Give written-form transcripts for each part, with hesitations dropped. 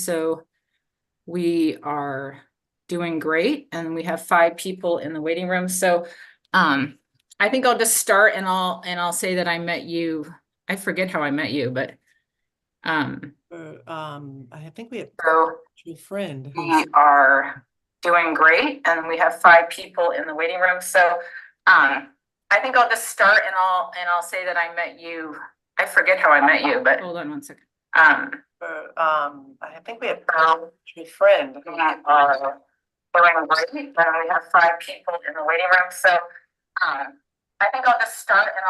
So we are doing great, and we have 5 people in the waiting room. So I think I'll just start, and I'll say that I met you. I forget how I met you, but I think we have so a friend we who's are doing great, and we have 5 people in the waiting room. So I think I'll just start, and I'll say that I met you. I forget how I met you, but hold on one second. I think we have a friend who We are doing great, and we have 5 people in the waiting room. So I think I'll just start, and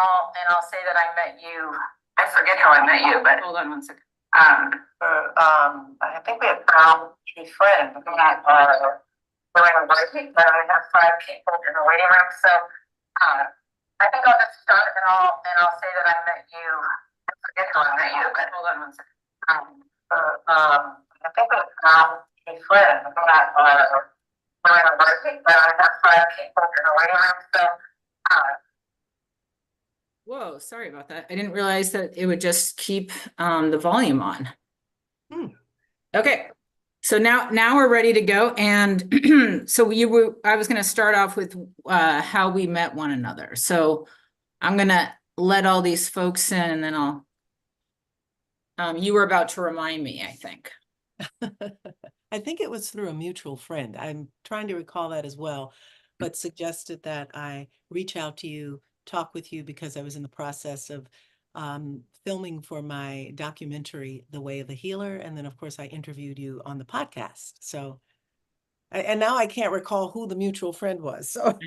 I'll say that I met you. I forget how I met you, but hold on one second. I think we have a friend who We are doing great, and we have 5 people in the waiting room. So I think I'll just start, and I'll say that I met you. I forget how I met you, but hold on one second. I think we have a friend who We are doing great, and we have 5 people in the waiting room. So whoa, sorry about that. I didn't realize that it would just keep the volume on. Okay, so now we're ready to go. And so I was going to start off with how we met one another. So I'm going to let all these folks in, and then you were about to remind me, I think. I think it was through a mutual friend. I'm trying to recall that as well, but suggested that I reach out to you, talk with you, because I was in the process of filming for my documentary, The Way of the Healer. And then, of course, I interviewed you on the podcast. So, and now I can't recall who the mutual friend was. So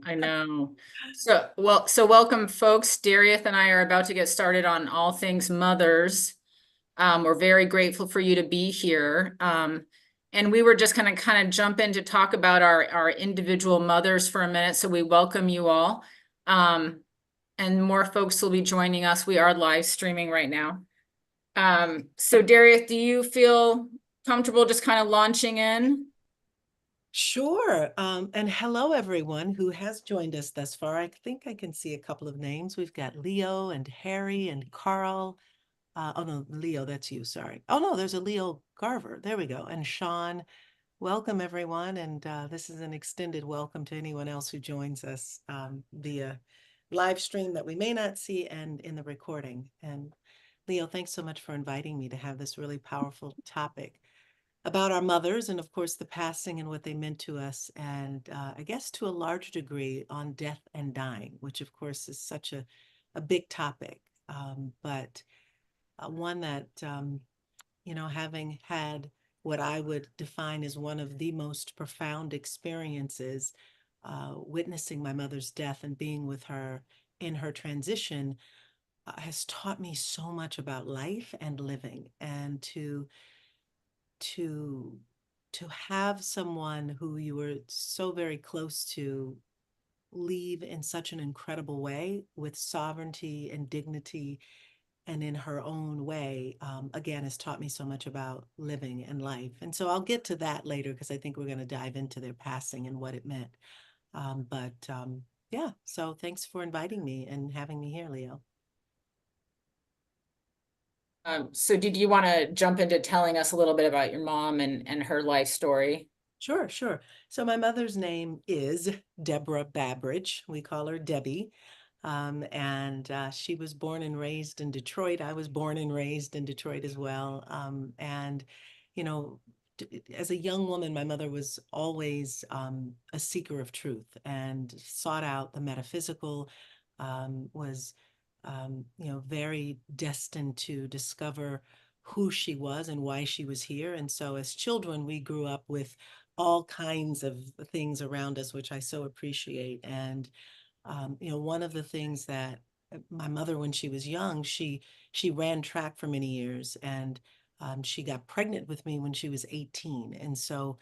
I know. So welcome, folks. Darieth and I are about to get started on all things mothers. We're very grateful for you to be here. And we were just gonna kind of jump in to talk about our individual mothers for a minute. So we welcome you all. And more folks will be joining us. We are live streaming right now. So Darieth, do you feel comfortable just kind of launching in? Sure. And hello, everyone who has joined us thus far. I think I can see a couple of names. We've got Leo and Harry and Carl. Oh no, Leo, that's you. Sorry. Oh no, there's a Leo Garver. There we go. And Sean, welcome everyone. And this is an extended welcome to anyone else who joins us via live stream that we may not see and in the recording. And Leo, thanks so much for inviting me to have this really powerful topic about our mothers and, of course, the passing and what they meant to us. And I guess to a large degree on death and dying, which, of course, is such a big topic, but one that, having had what I would define as one of the most profound experiences, witnessing my mother's death and being with her in her transition, has taught me so much about life and living, and to to have someone who you were so very close to leave in such an incredible way with sovereignty and dignity and in her own way, again, has taught me so much about living and life. And so I'll get to that later because I think we're going to dive into their passing and what it meant. But yeah, so thanks for inviting me and having me here, Leo. So did you want to jump into telling us a little bit about your mom and her life story? Sure, sure. So my mother's name is Deborah Babridge. We call her Debbie. And she was born and raised in Detroit. I was born and raised in Detroit as well. And, you know, as a young woman, my mother was always a seeker of truth and sought out the metaphysical, was, very destined to discover who she was and why she was here. And so as children, we grew up with all kinds of things around us, which I so appreciate. And one of the things that my mother, when she was young, she ran track for many years, and she got pregnant with me when she was 18, and so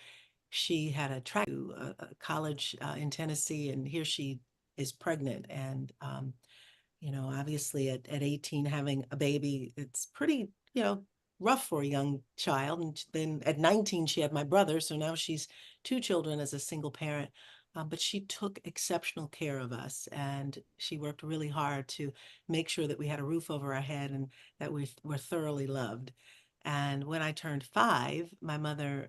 she had a track to a college in Tennessee, and here she is pregnant, and obviously at 18 having a baby, it's pretty rough for a young child. And then at 19 she had my brother, so now she's 2 children as a single parent. But she took exceptional care of us, and she worked really hard to make sure that we had a roof over our head and that we were thoroughly loved. And when I turned 5, my mother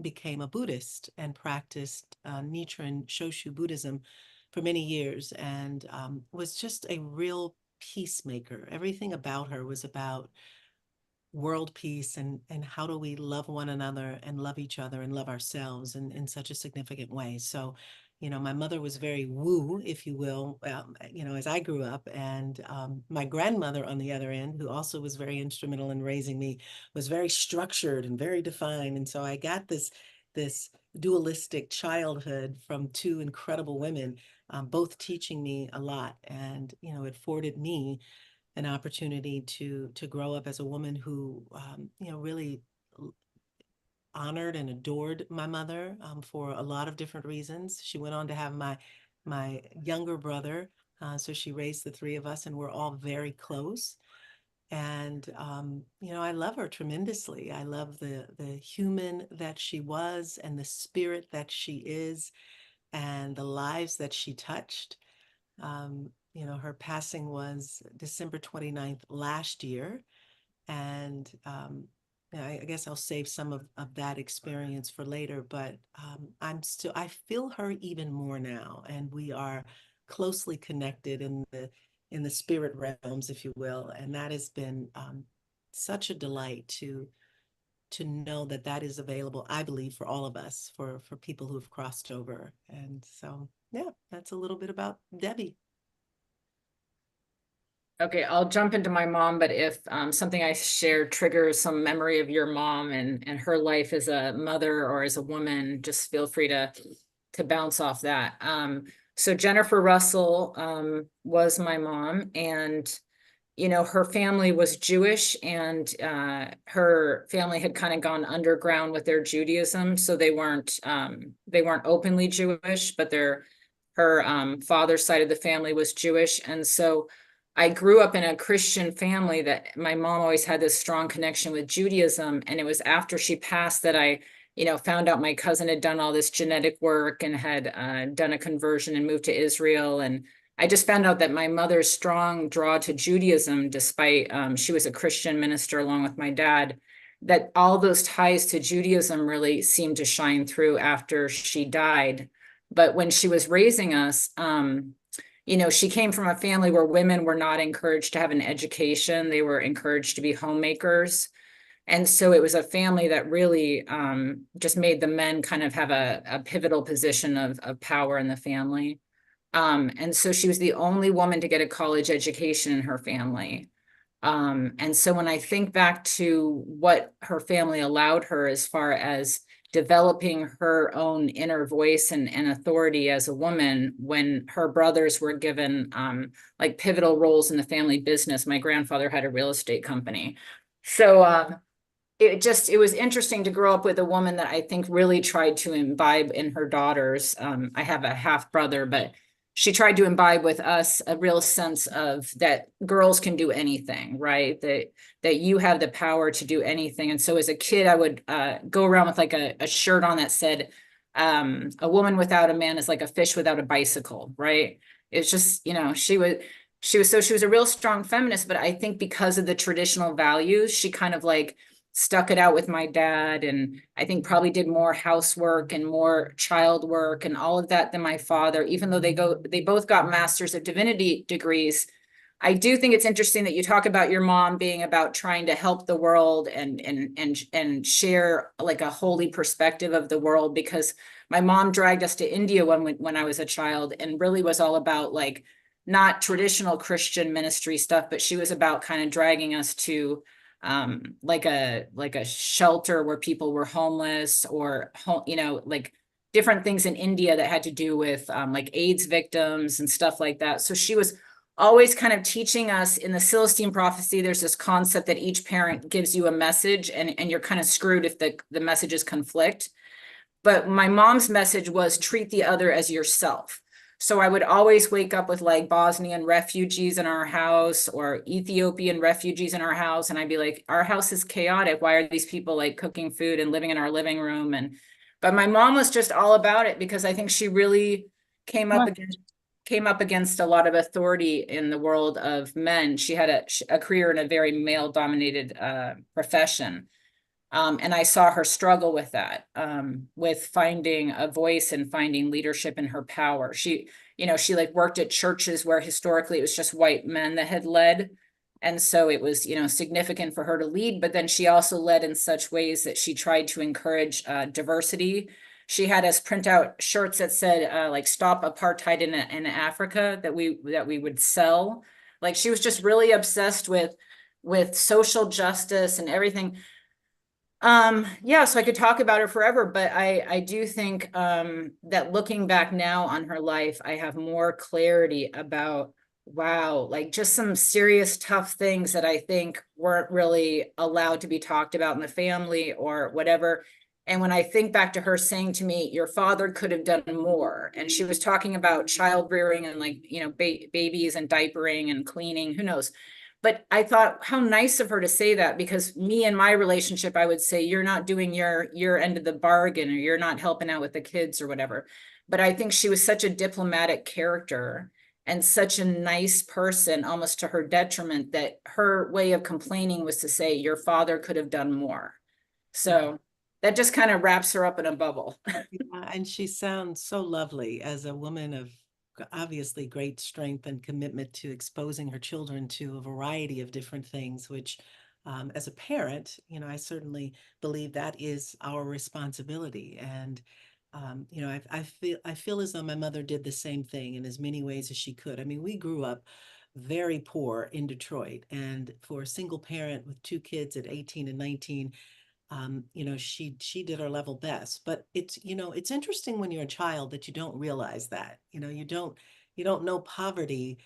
became a Buddhist and practiced Nichiren Shoshu Buddhism for many years, and was just a real peacemaker. Everything about her was about world peace, and how do we love one another and love each other and love ourselves in such a significant way. So, my mother was very woo, if you will, as I grew up. And my grandmother, on the other end, who also was very instrumental in raising me, was very structured and very defined. And so I got this dualistic childhood from two incredible women, both teaching me a lot. And, it afforded me an opportunity to grow up as a woman who really honored and adored my mother, for a lot of different reasons. She went on to have my younger brother, so she raised the three of us, and we're all very close. And I love her tremendously. I love the human that she was, and the spirit that she is, and the lives that she touched. Her passing was December 29th last year. And I guess I'll save some of that experience for later, but I feel her even more now. And we are closely connected in the spirit realms, if you will. And that has been such a delight to know that that is available, I believe, for all of us, for people who have crossed over. And so, yeah, that's a little bit about Debbie. Okay, I'll jump into my mom, but if something I share triggers some memory of your mom and her life as a mother or as a woman, just feel free to bounce off that. So Jennifer Russell was my mom, and her family was Jewish, and her family had kind of gone underground with their Judaism, so they weren't openly Jewish, but her father's side of the family was Jewish. And so I grew up in a Christian family that my mom always had this strong connection with Judaism. And it was after she passed that I found out my cousin had done all this genetic work and had done a conversion and moved to Israel. And I just found out that my mother's strong draw to Judaism, despite she was a Christian minister along with my dad, that all those ties to Judaism really seemed to shine through after she died. But when she was raising us, she came from a family where women were not encouraged to have an education. They were encouraged to be homemakers. And so it was a family that really just made the men kind of have a pivotal position of power in the family. And so she was the only woman to get a college education in her family. And so when I think back to what her family allowed her as far as developing her own inner voice and authority as a woman, when her brothers were given like pivotal roles in the family business, my grandfather had a real estate company. So it was interesting to grow up with a woman that I think really tried to imbibe in her daughters. I have a half brother, but she tried to imbibe with us a real sense of that girls can do anything, right? That you have the power to do anything. And so as a kid, I would go around with like a shirt on that said, a woman without a man is like a fish without a bicycle, right? It's just, she was a real strong feminist, but I think because of the traditional values, she kind of like stuck it out with my dad, and I think probably did more housework and more child work and all of that than my father, even though they both got Masters of Divinity degrees. I do think it's interesting that you talk about your mom being about trying to help the world and share like a holy perspective of the world, because my mom dragged us to India when I was a child, and really was all about like not traditional Christian ministry stuff, but she was about kind of dragging us to like a shelter where people were homeless, or like different things in India that had to do with like AIDS victims and stuff like that. So she was always kind of teaching us in the Celestine prophecy. There's this concept that each parent gives you a message, and you're kind of screwed if the messages conflict. But my mom's message was treat the other as yourself. So I would always wake up with like Bosnian refugees in our house or Ethiopian refugees in our house. And I'd be like, our house is chaotic. Why are these people like cooking food and living in our living room? But my mom was just all about it, because I think she really came up against came up against a lot of authority in the world of men. She had a career in a very male dominated profession. And I saw her struggle with that, with finding a voice and finding leadership in her power. She, she like worked at churches where historically it was just white men that had led. And so it was, significant for her to lead, but then she also led in such ways that she tried to encourage diversity. She had us print out shirts that said like "Stop Apartheid in Africa" that we would sell. Like she was just really obsessed with social justice and everything. Yeah, so I could talk about her forever, but I do think that looking back now on her life, I have more clarity about, wow, like just some serious tough things that I think weren't really allowed to be talked about in the family or whatever. And when I think back to her saying to me, your father could have done more, and she was talking about child rearing and like, babies and diapering and cleaning, who knows. But I thought how nice of her to say that, because me and my relationship, I would say you're not doing your end of the bargain, or you're not helping out with the kids or whatever. But I think she was such a diplomatic character and such a nice person, almost to her detriment, that her way of complaining was to say your father could have done more. So that just kind of wraps her up in a bubble. And she sounds so lovely as a woman of obviously great strength and commitment to exposing her children to a variety of different things, which as a parent, I certainly believe that is our responsibility. And I feel as though my mother did the same thing in as many ways as she could. I mean, we grew up very poor in Detroit, and for a single parent with two kids at 18 and 19, she did her level best. But it's interesting when you're a child that you don't realize that. You don't know poverty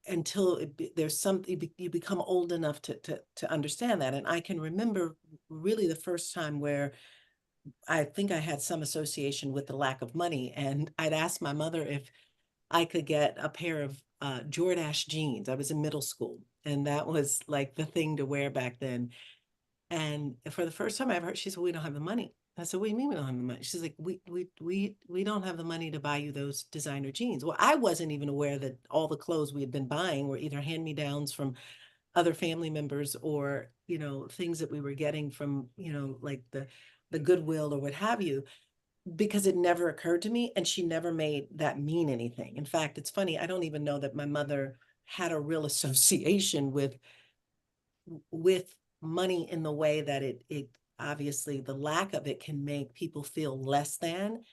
until there's something you become old enough to understand that. And I can remember really the first time where I think I had some association with the lack of money, and I'd asked my mother if I could get a pair of Jordache jeans. I was in middle school, and that was like the thing to wear back then. And for the first time I ever heard, she said, "We don't have the money." I said, "What do you mean we don't have the money?" She's like, "We don't have the money to buy you those designer jeans." Well, I wasn't even aware that all the clothes we had been buying were either hand-me-downs from other family members, or, things that we were getting from, like the Goodwill or what have you, because it never occurred to me, and she never made that mean anything. In fact, it's funny, I don't even know that my mother had a real association with money in the way that it obviously the lack of it can make people feel less than.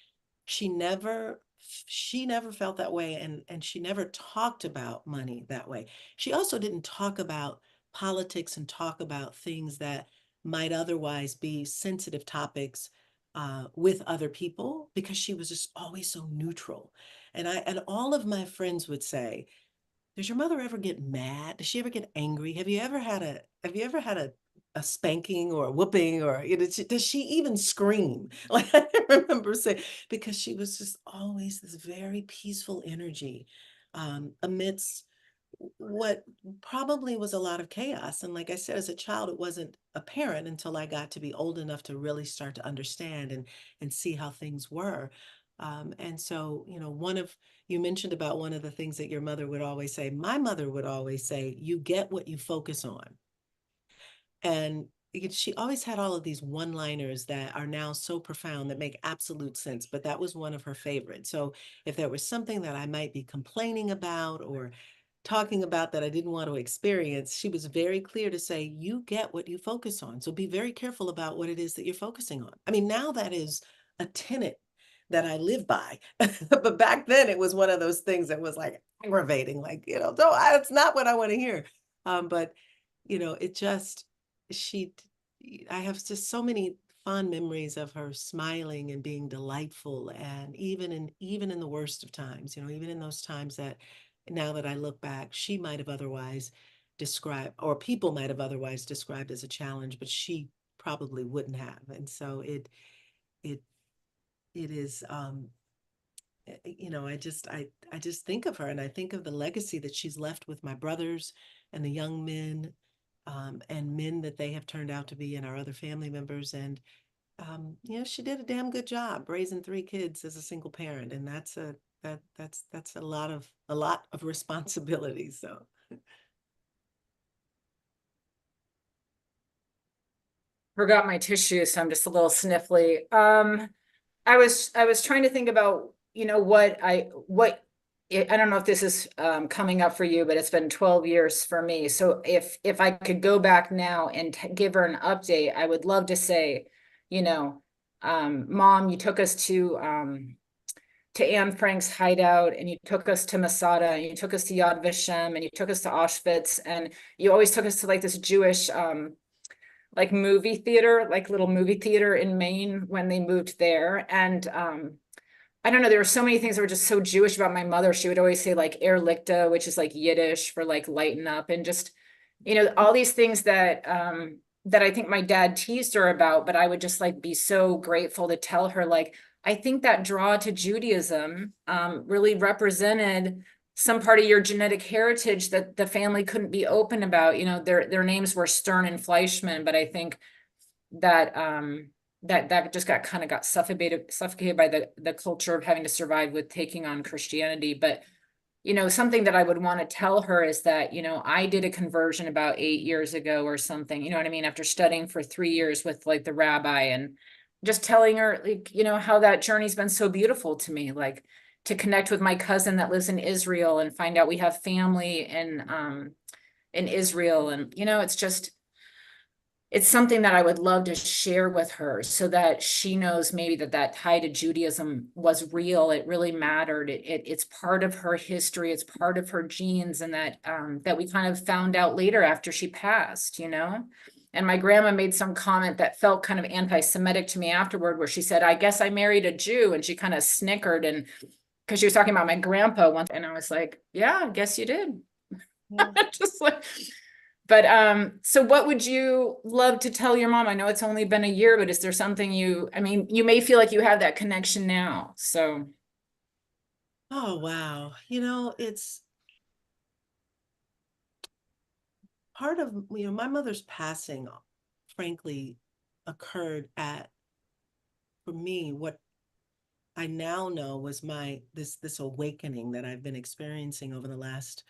She never felt that way, and she never talked about money that way. She also didn't talk about politics and talk about things that might otherwise be sensitive topics with other people, because she was just always so neutral. And all of my friends would say, does your mother ever get mad? Does she ever get angry? Have you ever had a spanking or a whooping, or does she even scream? Like I remember saying, because she was just always this very peaceful energy amidst what probably was a lot of chaos. And like I said, as a child, it wasn't apparent until I got to be old enough to really start to understand and see how things were. And so, you mentioned about one of the things that your mother would always say. My mother would always say, you get what you focus on. And she always had all of these one-liners that are now so profound that make absolute sense, but that was one of her favorites. So if there was something that I might be complaining about or talking about that I didn't want to experience, she was very clear to say, you get what you focus on. So be very careful about what it is that you're focusing on. I mean, now that is a tenet that I live by. But back then it was one of those things that was like aggravating, like, no, that's not what I want to hear. But it just, she, I have just so many fond memories of her smiling and being delightful. And even in the worst of times, even in those times that now that I look back, she might have otherwise described, or people might have otherwise described as a challenge, but she probably wouldn't have. And so it it is I just think of her, and I think of the legacy that she's left with my brothers and the young men, and men that they have turned out to be, and our other family members. And she did a damn good job raising three kids as a single parent, and that's a lot of responsibility. So Forgot my tissue, so I'm just a little sniffly. I was trying to think about, I don't know if this is coming up for you, but it's been 12 years for me. So if I could go back now and give her an update, I would love to say, you know, Mom, you took us to Anne Frank's hideout, and you took us to Masada, and you took us to Yad Vashem, and you took us to Auschwitz, and you always took us to like this Jewish like movie theater, like little movie theater in Maine when they moved there. And I don't know, there were so many things that were just so Jewish about my mother. She would always say like Erlichta, which is like Yiddish for like lighten up, and just, all these things that I think my dad teased her about, but I would just like be so grateful to tell her, like, I think that draw to Judaism really represented some part of your genetic heritage that the family couldn't be open about. Their names were Stern and Fleischman, but I think that that just got suffocated by the culture of having to survive with taking on Christianity. But something that I would want to tell her is that, I did a conversion about 8 years ago or something, you know what I mean, after studying for 3 years with like the rabbi, and just telling her, like, how that journey's been so beautiful to me, like to connect with my cousin that lives in Israel and find out we have family in Israel. And, it's something that I would love to share with her so that she knows maybe that tie to Judaism was real. It really mattered. It's part of her history. It's part of her genes, and that we kind of found out later after she passed. And my grandma made some comment that felt kind of anti-Semitic to me afterward, where she said, "I guess I married a Jew," and she kind of snickered, and because she was talking about my grandpa once, and I was like, "Yeah, I guess you did." yeah. Just like, but so what would you love to tell your mom? I know it's only been a year, but is there something I mean, you may feel like you have that connection now. So Oh, wow. It's part of, my mother's passing, frankly, occurred at, for me, what I now know was this awakening that I've been experiencing over the last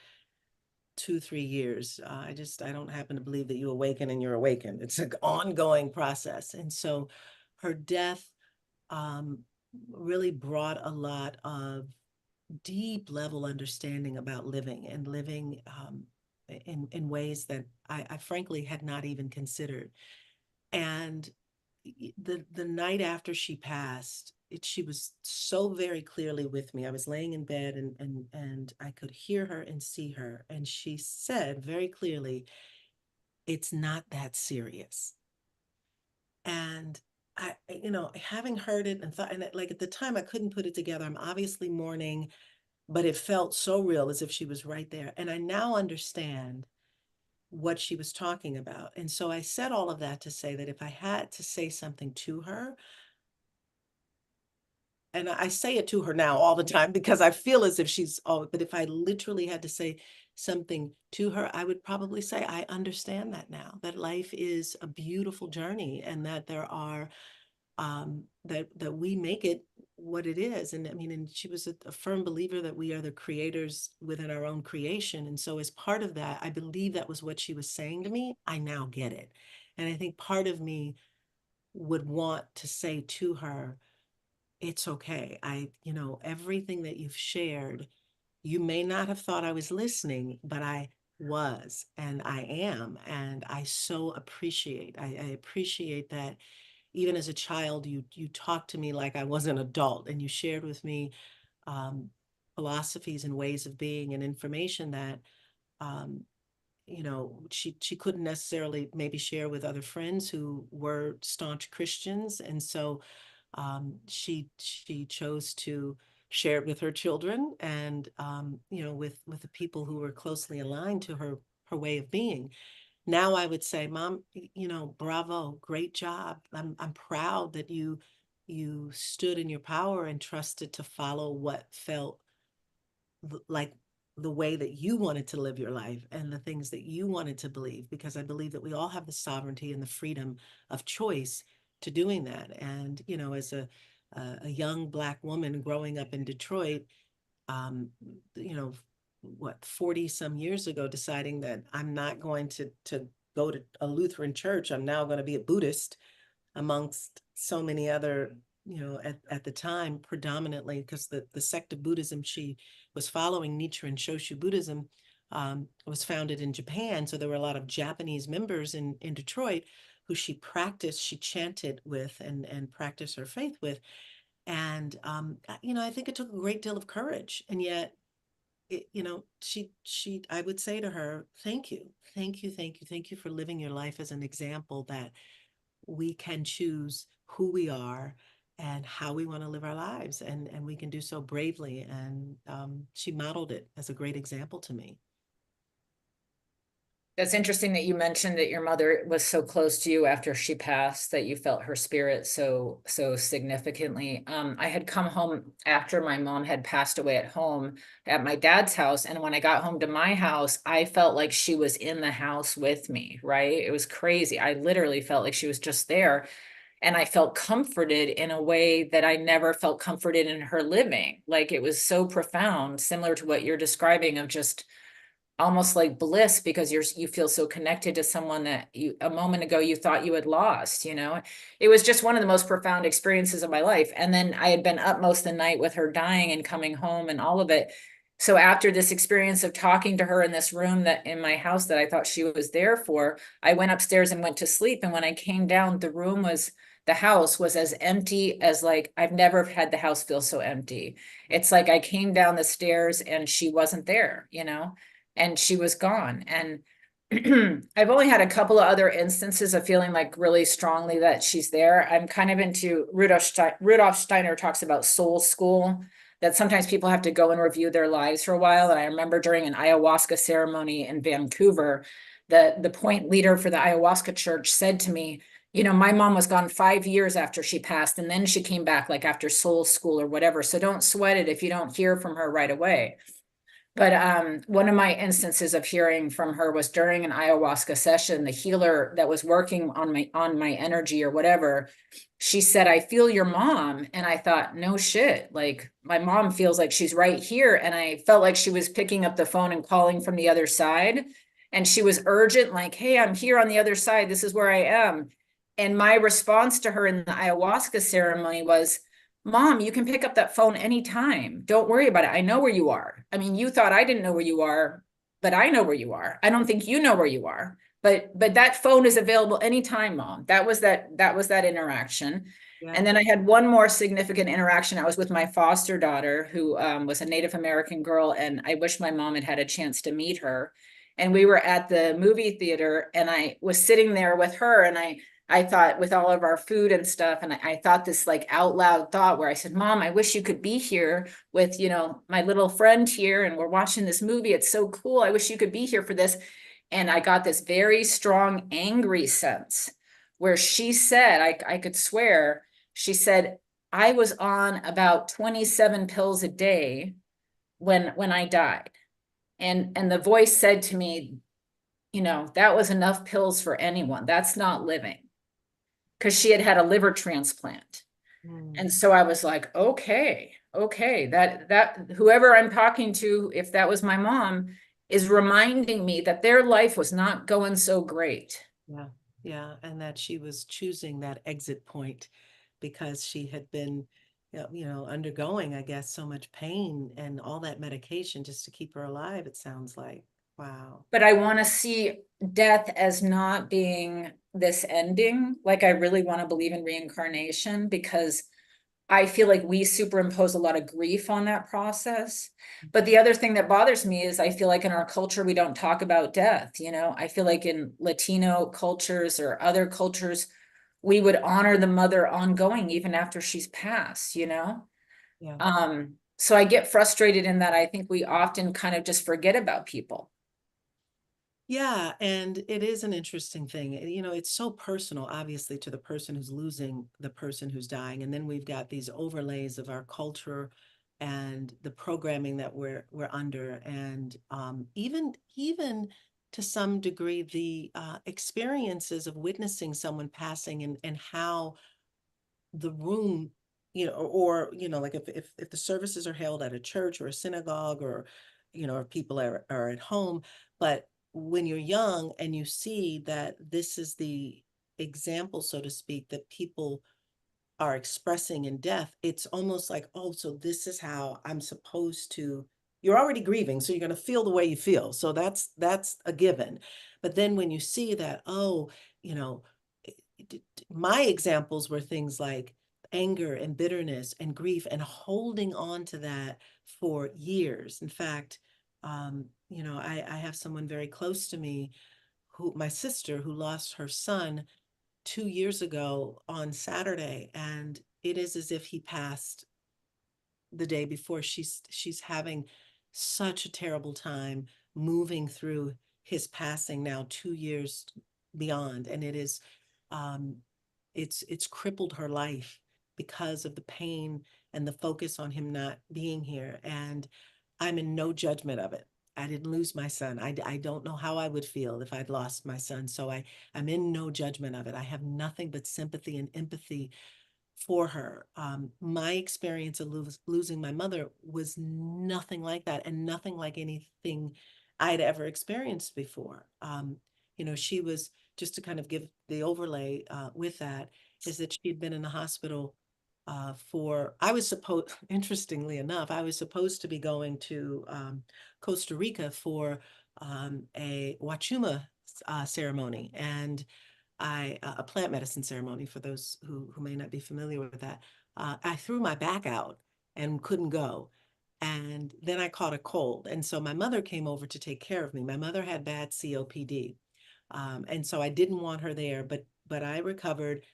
2, 3 years. I don't happen to believe that you awaken and you're awakened. It's an ongoing process. And so her death um, really brought a lot of deep level understanding about living, and living in ways that I frankly had not even considered. And the night after she passed, she was so very clearly with me. I was laying in bed, and I could hear her and see her. And she said very clearly, "It's not that serious." And having heard it and thought, and like at the time, I couldn't put it together. I'm obviously mourning, but it felt so real, as if she was right there. And I now understand what she was talking about. And so I said all of that to say that if I had to say something to her, and I say it to her now all the time because I feel as if but if I literally had to say something to her, I would probably say, I understand that now, that life is a beautiful journey, and that there are, that we make it what it is. And I mean, and she was a firm believer that we are the creators within our own creation. And so as part of that, I believe that was what she was saying to me. I now get it. And I think part of me would want to say to her, it's okay. Everything that you've shared, you may not have thought I was listening, but I was, and I am. And I so I appreciate that even as a child, you talked to me like I was an adult, and you shared with me um, philosophies and ways of being and information that um, she couldn't necessarily maybe share with other friends who were staunch Christians. And so she chose to share it with her children, and with the people who were closely aligned to her way of being. Now I would say, Mom, bravo, great job. I'm proud that you stood in your power and trusted to follow what felt like the way that you wanted to live your life and the things that you wanted to believe, because I believe that we all have the sovereignty and the freedom of choice to doing that. And as a young Black woman growing up in Detroit, you know, what, 40 some years ago, deciding that I'm not going to go to a Lutheran church. I'm now going to be a Buddhist, amongst so many other, at the time, predominantly because the sect of Buddhism she was following, Nichiren Shoshu Buddhism, was founded in Japan. So there were a lot of Japanese members in Detroit who she chanted with and practiced her faith with. And, I think it took a great deal of courage. And yet, I would say to her, thank you, thank you, thank you, thank you for living your life as an example that we can choose who we are and how we want to live our lives. And we can do so bravely. And she modeled it as a great example to me. That's interesting that you mentioned that your mother was so close to you after she passed, that you felt her spirit so significantly. I had come home after my mom had passed away at home at my dad's house. And when I got home to my house, I felt like she was in the house with me, right? It was crazy. I literally felt like she was just there. And I felt comforted in a way that I never felt comforted in her living. Like, it was so profound, similar to what you're describing, of just almost like bliss, because you feel so connected to someone that you a moment ago you thought you had lost. It was just one of the most profound experiences of my life. And then I had been up most of the night with her dying and coming home and all of it. So after this experience of talking to her in this room that in my house that I thought she was there for, I went upstairs and went to sleep. And when I came down, the house was as empty as, like, I've never had the house feel so empty. It's like I came down the stairs and she wasn't there, and she was gone. And I've only had a couple of other instances of feeling like really strongly that she's there. I'm kind of into Rudolf Steiner talks about soul school, that sometimes people have to go and review their lives for a while. And I remember during an ayahuasca ceremony in Vancouver, the point leader for the ayahuasca church said to me, my mom was gone 5 years after she passed, and then she came back, like, after soul school or whatever. So don't sweat it if you don't hear from her right away. But one of my instances of hearing from her was during an ayahuasca session. The healer that was working on my energy or whatever, she said, "I feel your mom." And I thought, no shit, like, my mom feels like she's right here. And I felt like she was picking up the phone and calling from the other side. And she was urgent, like, "Hey, I'm here on the other side. This is where I am." And my response to her in the ayahuasca ceremony was, "Mom, you can pick up that phone anytime. Don't worry about it. I know where you are. I mean, you thought I didn't know where you are, but I know where you are. I don't think you know where you are. But that phone is available anytime, Mom." That was that interaction. Yeah. And then I had one more significant interaction. I was with my foster daughter, who was a Native American girl, and I wish my mom had had a chance to meet her. And we were at the movie theater, and I was sitting there with her, and I thought, with all of our food and stuff, and I thought this, like, out loud thought where I said, "Mom, I wish you could be here with, my little friend here, and we're watching this movie. It's so cool. I wish you could be here for this." And I got this very strong, angry sense where she said, I could swear, she said, "I was on about 27 pills a day when I died." And the voice said to me, "That was enough pills for anyone. That's not living." Because she had had a liver transplant. Mm. And so I was like, okay, that whoever I'm talking to, if that was my mom, is reminding me that their life was not going so great. Yeah. Yeah. And that she was choosing that exit point because she had been, undergoing, I guess, so much pain and all that medication just to keep her alive, it sounds like. Wow. But I want to see death as not being this ending. Like, I really want to believe in reincarnation, because I feel like we superimpose a lot of grief on that process. But the other thing that bothers me is I feel like in our culture, we don't talk about death. I feel like in Latino cultures or other cultures, we would honor the mother ongoing, even after she's passed. Yeah. So I get frustrated in that I think we often kind of just forget about people. Yeah, and it is an interesting thing. It's so personal, obviously, to the person who's losing the person who's dying. And then we've got these overlays of our culture and the programming that we're under, and even to some degree, the experiences of witnessing someone passing, and how the room like if the services are held at a church or a synagogue, or, if people are at home. But when you're young and you see that this is the example, so to speak, that people are expressing in death, it's almost like, oh, so this is how I'm supposed to. You're already grieving, so you're going to feel the way you feel. So that's a given. But then when you see that, oh, you know, my examples were things like anger and bitterness and grief and holding on to that for years. In fact, I have someone very close to me, my sister, who lost her son 2 years ago on Saturday, and it is as if he passed the day before. She's having such a terrible time moving through his passing now 2 years beyond, and um it's crippled her life because of the pain and the focus on him not being here. And I'm in no judgment of it. I didn't lose my son. I don't know how I would feel if I'd lost my son. So I'm in no judgment of it. I have nothing but sympathy and empathy for her. My experience of losing my mother was nothing like that, and nothing like anything I'd ever experienced before. She was, just to kind of give the overlay with that, is that she'd been in the hospital I was supposed, interestingly enough, I was supposed to be going to Costa Rica for a Wachuma ceremony. And a plant medicine ceremony, for those who may not be familiar with that. I threw my back out and couldn't go. And then I caught a cold. And so my mother came over to take care of me. My mother had bad COPD. And so I didn't want her there, but I recovered,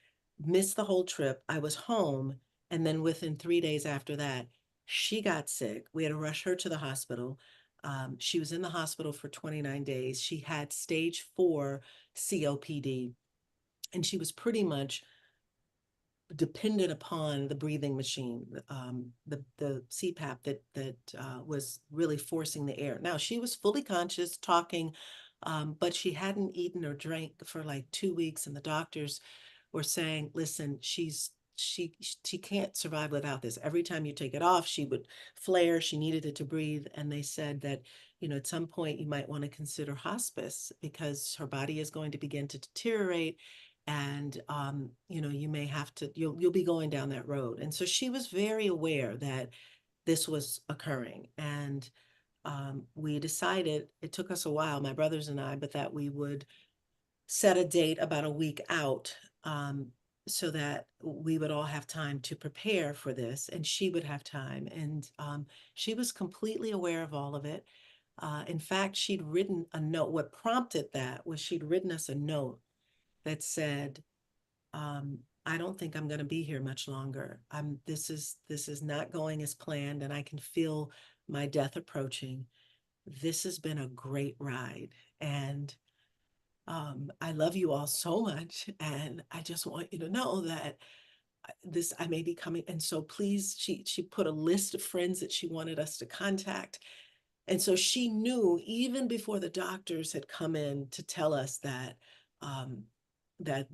missed the whole trip. I was home. And then within 3 days after that, she got sick. We had to rush her to the hospital. She was in the hospital for 29 days. She had stage 4 COPD, and she was pretty much dependent upon the breathing machine, the CPAP that was really forcing the air. Now she was fully conscious, talking, but she hadn't eaten or drank for like 2 weeks, and the doctors were saying, "Listen, she can't survive without this. Every time you take it off, she would flare. She needed it to breathe." And they said that, at some point you might want to consider hospice, because her body is going to begin to deteriorate, and you may have to, you'll be going down that road. And so she was very aware that this was occurring. And we decided, it took us a while, my brothers and I, but that we would set a date about a week out, so that we would all have time to prepare for this, and she would have time. And she was completely aware of all of it. In fact, she'd written a note. What prompted that was she'd written us a note that said, I don't think I'm going to be here much longer. This is not going as planned, and I can feel my death approaching. This has been a great ride, and I love you all so much, and I just want you to know that I may be coming. And so please, she put a list of friends that she wanted us to contact. And so she knew, even before the doctors had come in to tell us um, that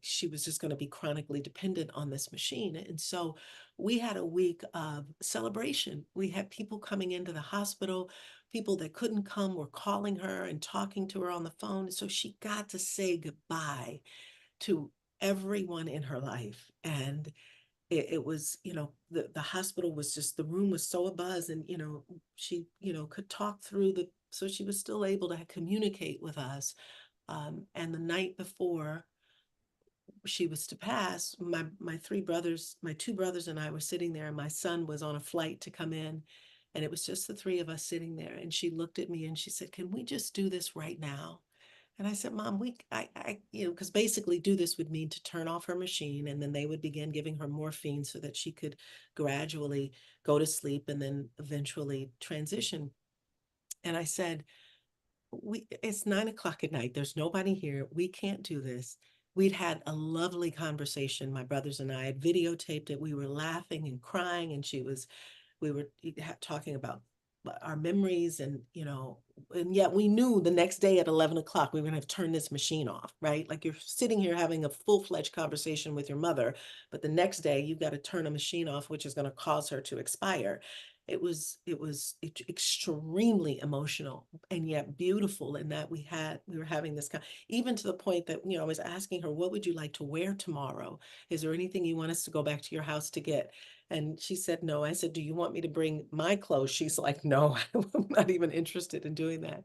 she was just going to be chronically dependent on this machine. And so we had a week of celebration. We had people coming into the hospital. People that couldn't come were calling her and talking to her on the phone. So she got to say goodbye to everyone in her life. And it was, the hospital was just, the room was so abuzz, and, she, could talk through so she was still able to communicate with us. And the night before she was to pass, my two brothers and I were sitting there, and my son was on a flight to come in, and it was just the three of us sitting there. And she looked at me and she said, "Can we just do this right now?" And I said, "Mom, because basically do this would mean to turn off her machine, and then they would begin giving her morphine so that she could gradually go to sleep and then eventually transition." And I said, it's 9 o'clock at night. There's nobody here. We can't do this. We'd had a lovely conversation. My brothers and I had videotaped it. We were laughing and crying, and we were talking about our memories, and, and yet we knew the next day at 11 o'clock, we were gonna have to turn this machine off, right? Like you're sitting here having a full-fledged conversation with your mother, but the next day you've got to turn a machine off, which is gonna cause her to expire. It was extremely emotional and yet beautiful in that we were having this kind, even to the point that, I was asking her, what would you like to wear tomorrow? Is there anything you want us to go back to your house to get? And she said, no. I said, do you want me to bring my clothes? She's like, no, I'm not even interested in doing that.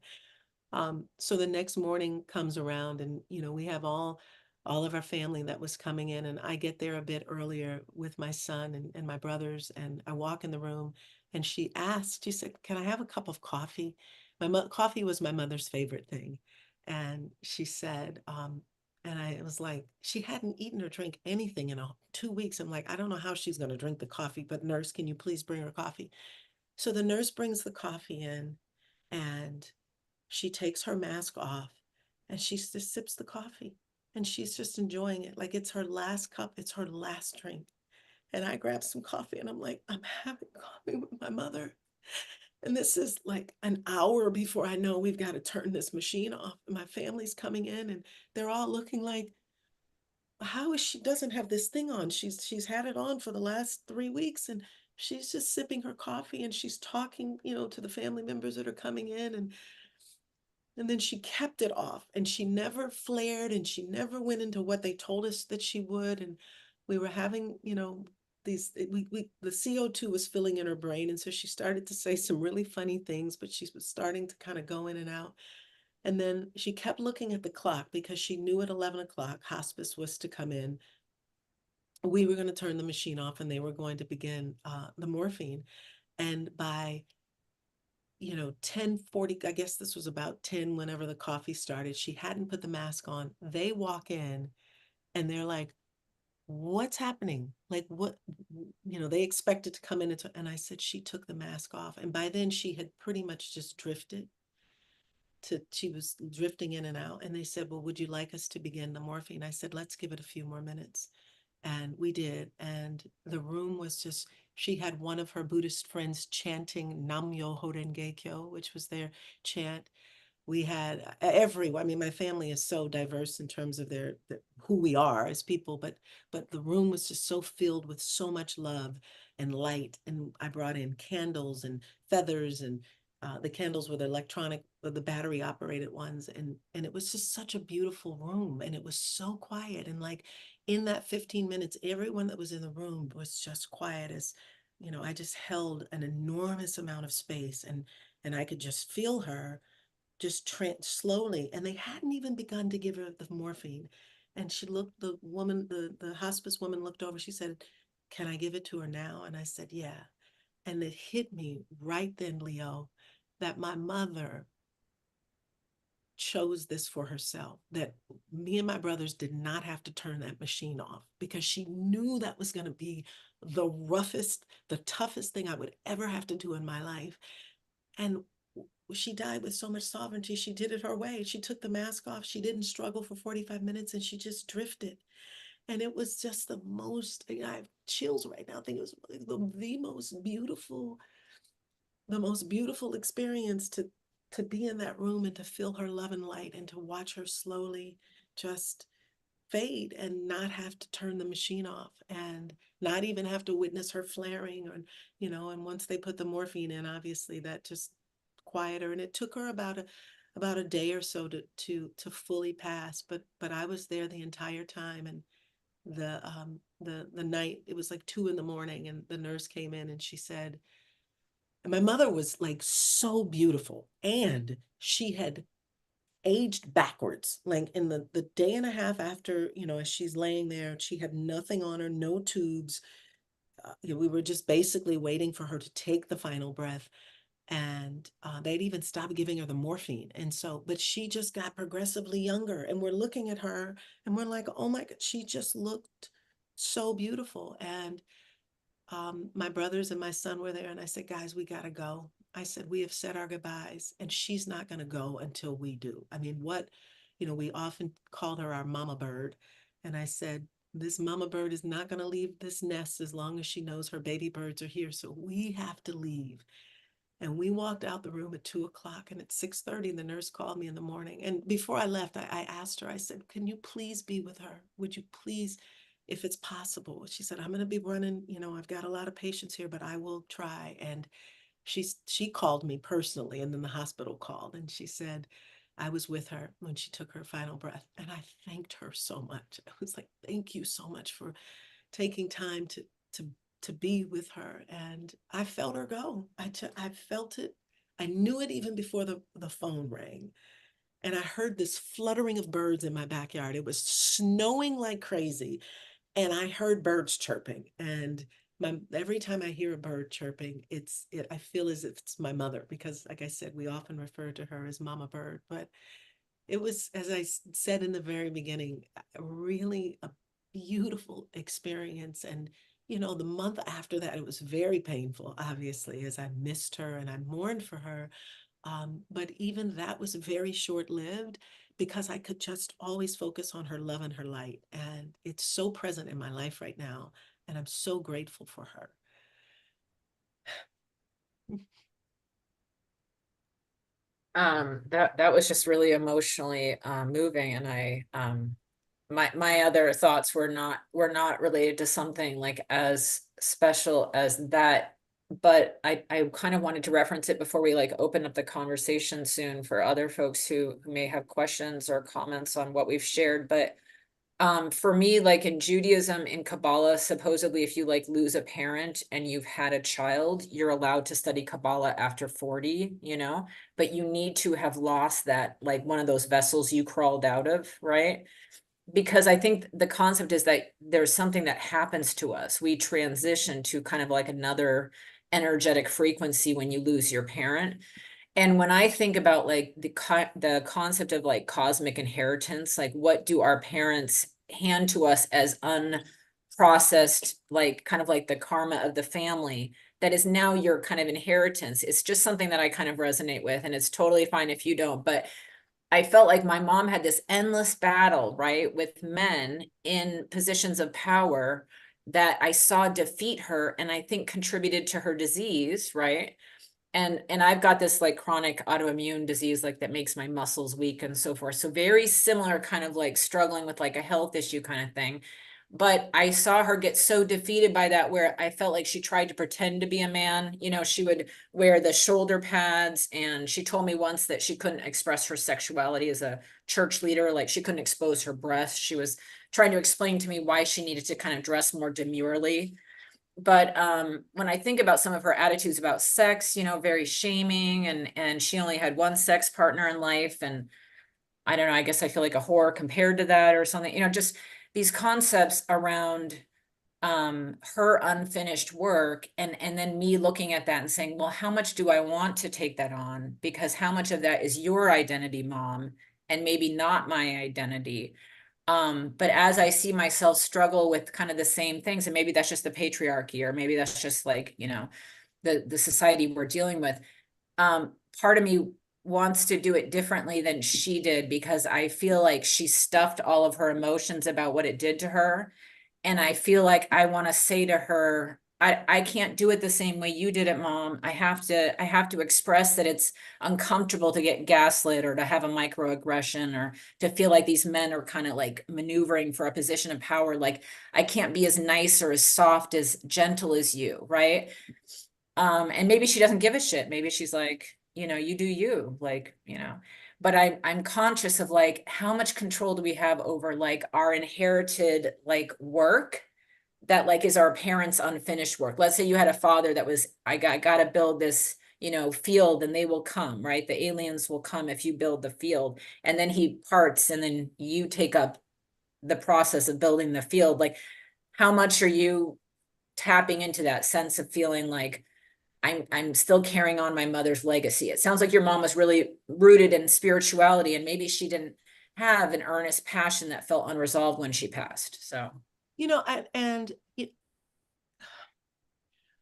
So the next morning comes around and, we have all of our family that was coming in, and I get there a bit earlier with my son and my brothers, and I walk in the room and she said, can I have a cup of coffee? Coffee was my mother's favorite thing. And she said, and I was like, she hadn't eaten or drank anything in 2 weeks. I'm like, I don't know how she's going to drink the coffee, but nurse, can you please bring her coffee? So the nurse brings the coffee in, and she takes her mask off and she just sips the coffee, and she's just enjoying it like it's her last cup, it's her last drink. And I grab some coffee and I'm like, I'm having coffee with my mother. And this is like an hour before I know we've got to turn this machine off. And my family's coming in and they're all looking like, how is she doesn't have this thing on? She's had it on for the last 3 weeks, and she's just sipping her coffee and she's talking, to the family members that are coming in. And then she kept it off and she never flared and she never went into what they told us that she would. And we were having, the CO2 was filling in her brain. And so she started to say some really funny things, but she was starting to kind of go in and out. And then she kept looking at the clock because she knew at 11 o'clock hospice was to come in. We were going to turn the machine off and they were going to begin the morphine. And by 10:40, I guess this was about 10, whenever the coffee started, she hadn't put the mask on. They walk in and they're like, what's happening? Like, what, they expected to come in and I said, she took the mask off. And by then she had pretty much just she was drifting in and out. And they said, well, would you like us to begin the morphine? I said, let's give it a few more minutes. And we did. And the room was just, she had one of her Buddhist friends chanting Nam Myoho Renge Kyo, which was their chant. We had everyone. I mean, my family is so diverse in terms of who we are as people, but the room was just so filled with so much love and light. And I brought in candles and feathers, and the candles were the battery operated ones, and it was just such a beautiful room, and it was so quiet. And like in that 15 minutes, everyone that was in the room was just quiet as, I just held an enormous amount of space, and I could just feel her just slowly. And they hadn't even begun to give her the morphine. And she looked, the hospice woman looked over, she said, can I give it to her now? And I said, yeah. And it hit me right then, Leo, that my mother chose this for herself, that me and my brothers did not have to turn that machine off, because she knew that was going to be the roughest, the toughest thing I would ever have to do in my life. And she died with so much sovereignty. She did it her way. She took the mask off. She didn't struggle for 45 minutes, and she just drifted. And it was just the most, I have chills right now. I think it was the most beautiful experience to be in that room and to feel her love and light and to watch her slowly just fade and not have to turn the machine off and not even have to witness her flaring. Or and once they put the morphine in, obviously that just quieter. And it took her about a day or so to fully pass, but I was there the entire time. And the night, it was like 2 a.m, and the nurse came in and she said, and my mother was like so beautiful, and she had aged backwards. Like in the day and a half after, as she's laying there, she had nothing on her, no tubes. We were just basically waiting for her to take the final breath. And they'd even stopped giving her the morphine. And so, but she just got progressively younger. And we're looking at her and we're like, oh my God, she just looked so beautiful. And my brothers and my son were there, and I said, guys, we got to go. I said, we have said our goodbyes, and she's not going to go until we do. I mean, we often called her our mama bird. And I said, this mama bird is not going to leave this nest as long as she knows her baby birds are here. So we have to leave. And we walked out the room at 2 o'clock, and at 6:30, the nurse called me in the morning. And before I left, I asked her, I said, can you please be with her? Would you please, if it's possible? She said, I'm going to be running, I've got a lot of patients here, but I will try. And she called me personally, and then the hospital called, and she said, I was with her when she took her final breath. And I thanked her so much. I was like, thank you so much for taking time to to be with her. And I felt her go. I felt it. I knew it even before the phone rang. And I heard this fluttering of birds in my backyard. It was snowing like crazy. And I heard birds chirping. And every time I hear a bird chirping, I feel as if it's my mother, because like I said, we often refer to her as Mama Bird. But it was, as I said in the very beginning, really a beautiful experience. And, the month after that, it was very painful, obviously, as I missed her and I mourned for her. But even that was very short lived, because I could just always focus on her love and her light. And it's so present in my life right now. And I'm so grateful for her. That was just really emotionally moving, and my other thoughts were not related to something like as special as that, but I kind of wanted to reference it before we like open up the conversation soon for other folks who may have questions or comments on what we've shared. But for me, like in Judaism, in Kabbalah, supposedly if you like lose a parent and you've had a child, you're allowed to study Kabbalah after 40, but you need to have lost that, like one of those vessels you crawled out of, right? Because I think the concept is that there's something that happens to us. We transition to kind of like another energetic frequency when you lose your parent. And when I think about like the concept of like cosmic inheritance, like what do our parents hand to us as unprocessed, like kind of like the karma of the family that is now your kind of inheritance. It's just something that I kind of resonate with, and it's totally fine if you don't. But I felt like my mom had this endless battle, right, with men in positions of power that I saw defeat her, and I think contributed to her disease, right? And I've got this like chronic autoimmune disease like that makes my muscles weak and so forth. So very similar, kind of like struggling with like a health issue kind of thing. But I saw her get so defeated by that, where I felt like she tried to pretend to be a man. She would wear the shoulder pads, and she told me once that she couldn't express her sexuality as a church leader. Like she couldn't expose her breasts. She was trying to explain to me why she needed to kind of dress more demurely. But when I think about some of her attitudes about sex, very shaming, and she only had one sex partner in life, and I don't know, I guess I feel like a whore compared to that or something, just these concepts around her unfinished work, and then me looking at that and saying, well, how much do I want to take that on? Because how much of that is your identity, mom, and maybe not my identity? But as I see myself struggle with kind of the same things, and maybe that's just the patriarchy, or maybe that's just like, the society we're dealing with. Part of me wants to do it differently than she did, because I feel like she stuffed all of her emotions about what it did to her. And I feel like I want to say to her, I can't do it the same way you did it, mom. I have to express that it's uncomfortable to get gaslit, or to have a microaggression, or to feel like these men are kind of like maneuvering for a position of power. Like I can't be as nice or as soft, as gentle as you, right? And maybe she doesn't give a shit. Maybe she's like, you do you, like, but I'm conscious of like, how much control do we have over like our inherited like work that like is our parents' unfinished work. Let's say you had a father that was, I got to build this, field, and they will come, right? The aliens will come if you build the field, and then he parts, and then you take up the process of building the field. Like, how much are you tapping into that sense of feeling like I'm still carrying on my mother's legacy? It sounds like your mom was really rooted in spirituality, and maybe she didn't have an earnest passion that felt unresolved when she passed. So,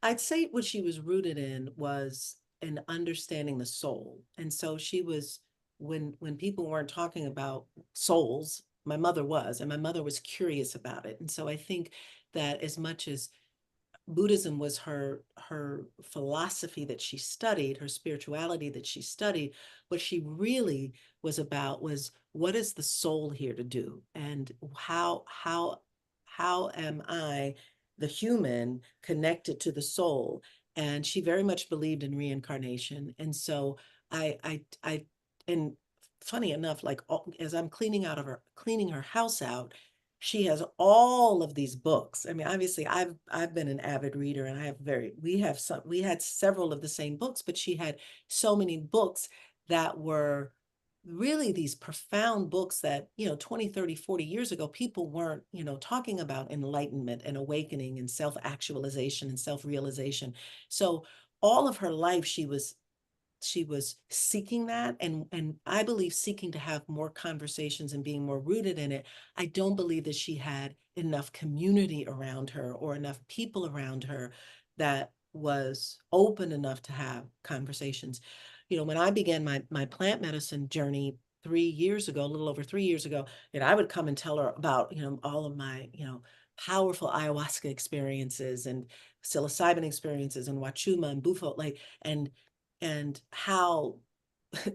I'd say what she was rooted in was in understanding the soul. And so she was, when people weren't talking about souls, my mother was, and my mother was curious about it. And so I think that as much as Buddhism was her philosophy that she studied, her spirituality that she studied. What she really was about was, what is the soul here to do, and how am I, the human, connected to the soul? And she very much believed in reincarnation. And so and funny enough, like as I'm cleaning her house out, she has all of these books. I mean, obviously I've been an avid reader, and we had several of the same books, but she had so many books that were really these profound books that, 20, 30, 40 years ago, people weren't, talking about enlightenment and awakening and self-actualization and self-realization. So all of her life, she was seeking that, and I believe seeking to have more conversations and being more rooted in it. I don't believe that she had enough community around her or enough people around her that was open enough to have conversations. When I began my plant medicine journey 3 years ago, a little over 3 years ago, I would come and tell her about, all of my, powerful ayahuasca experiences and psilocybin experiences and wachuma and bufo, like, and how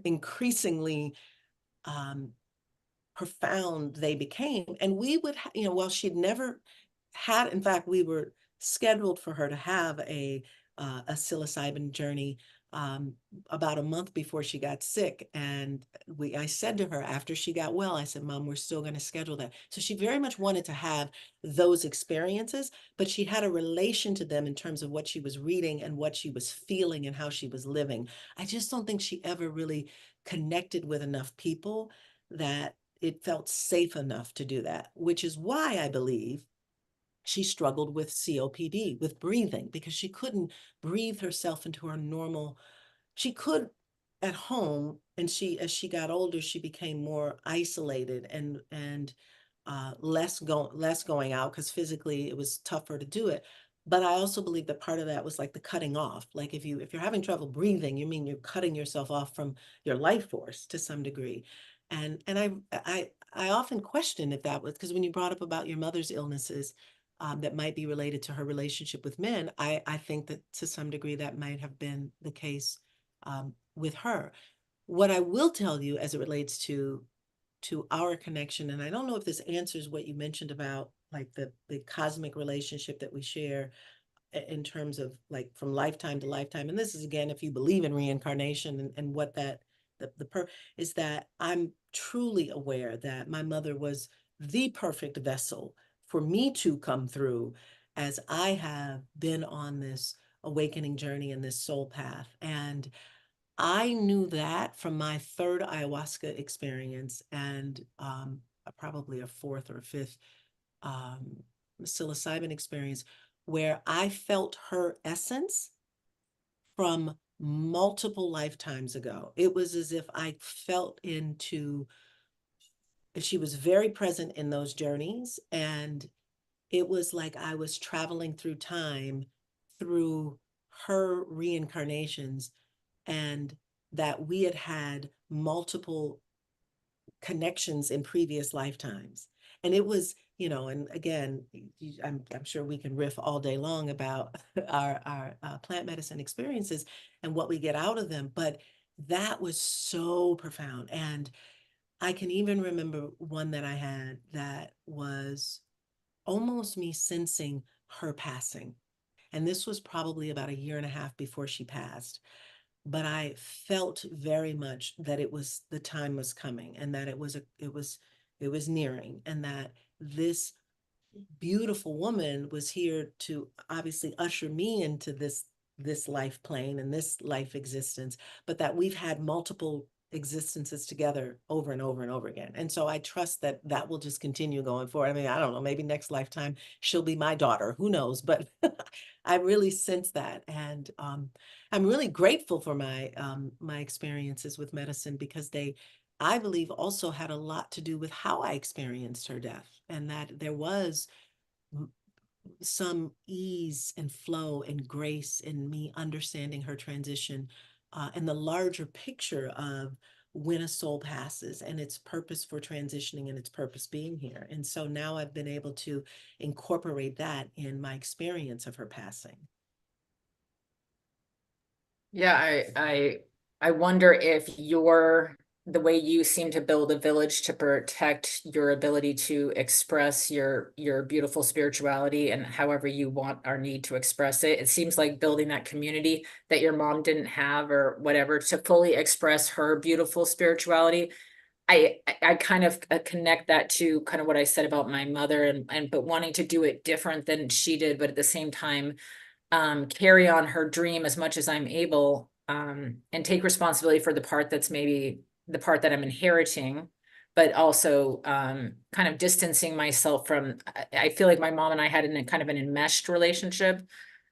increasingly um, profound they became. And we would, well, she'd never had, in fact, we were scheduled for her to have a psilocybin journey um, about a month before she got sick. And I said to her after she got well, I said, Mom, we're still going to schedule that. So she very much wanted to have those experiences, but she had a relation to them in terms of what she was reading and what she was feeling and how she was living. I just don't think she ever really connected with enough people that it felt safe enough to do that, which is why I believe she struggled with COPD, with breathing, because she couldn't breathe herself into her normal. She could at home, and as she got older, she became more isolated and less going out, because physically it was tougher to do it. But I also believe that part of that was like the cutting off. Like if you're having trouble breathing, you mean you're cutting yourself off from your life force to some degree. And I often question if that was because when you brought up about your mother's illnesses, that might be related to her relationship with men, I think that to some degree that might have been the case with her. What I will tell you as it relates to our connection, and I don't know if this answers what you mentioned about like the cosmic relationship that we share in terms of like from lifetime to lifetime. And this is again, if you believe in reincarnation and what that is, that I'm truly aware that my mother was the perfect vessel for me to come through as I have been on this awakening journey and this soul path. And I knew that from my third ayahuasca experience and probably a fourth or fifth um, psilocybin experience, where I felt her essence from multiple lifetimes ago. It was as if I felt into, she was very present in those journeys. And it was like I was traveling through time through her reincarnations, and that we had had multiple connections in previous lifetimes. And it was, and again, I'm sure we can riff all day long about our plant medicine experiences and what we get out of them, but that was so profound. And I can even remember one that I had that was almost me sensing her passing. And this was probably about a year and a half before she passed. But I felt very much that the time was coming, and that it was nearing, and that this beautiful woman was here to obviously usher me into this life plane and this life existence, but that we've had multiple existences together over and over and over again. And so I trust that that will just continue going forward. I mean, I don't know, maybe next lifetime she'll be my daughter, who knows? But I really sense that. And I'm really grateful for my experiences with medicine, because I believe, also had a lot to do with how I experienced her death, and that there was some ease and flow and grace in me understanding her transition, and the larger picture of when a soul passes and its purpose for transitioning and its purpose being here. And so now I've been able to incorporate that in my experience of her passing. Yeah, I wonder if the way you seem to build a village to protect your ability to express your beautiful spirituality and however you want or need to express it. It seems like building that community that your mom didn't have or whatever to fully express her beautiful spirituality. I kind of connect that to kind of what I said about my mother and but wanting to do it different than she did, but at the same time carry on her dream as much as I'm able, and take responsibility for the part that's maybe the part that I'm inheriting, but also kind of distancing myself from, I feel like my mom and I had a kind of an enmeshed relationship.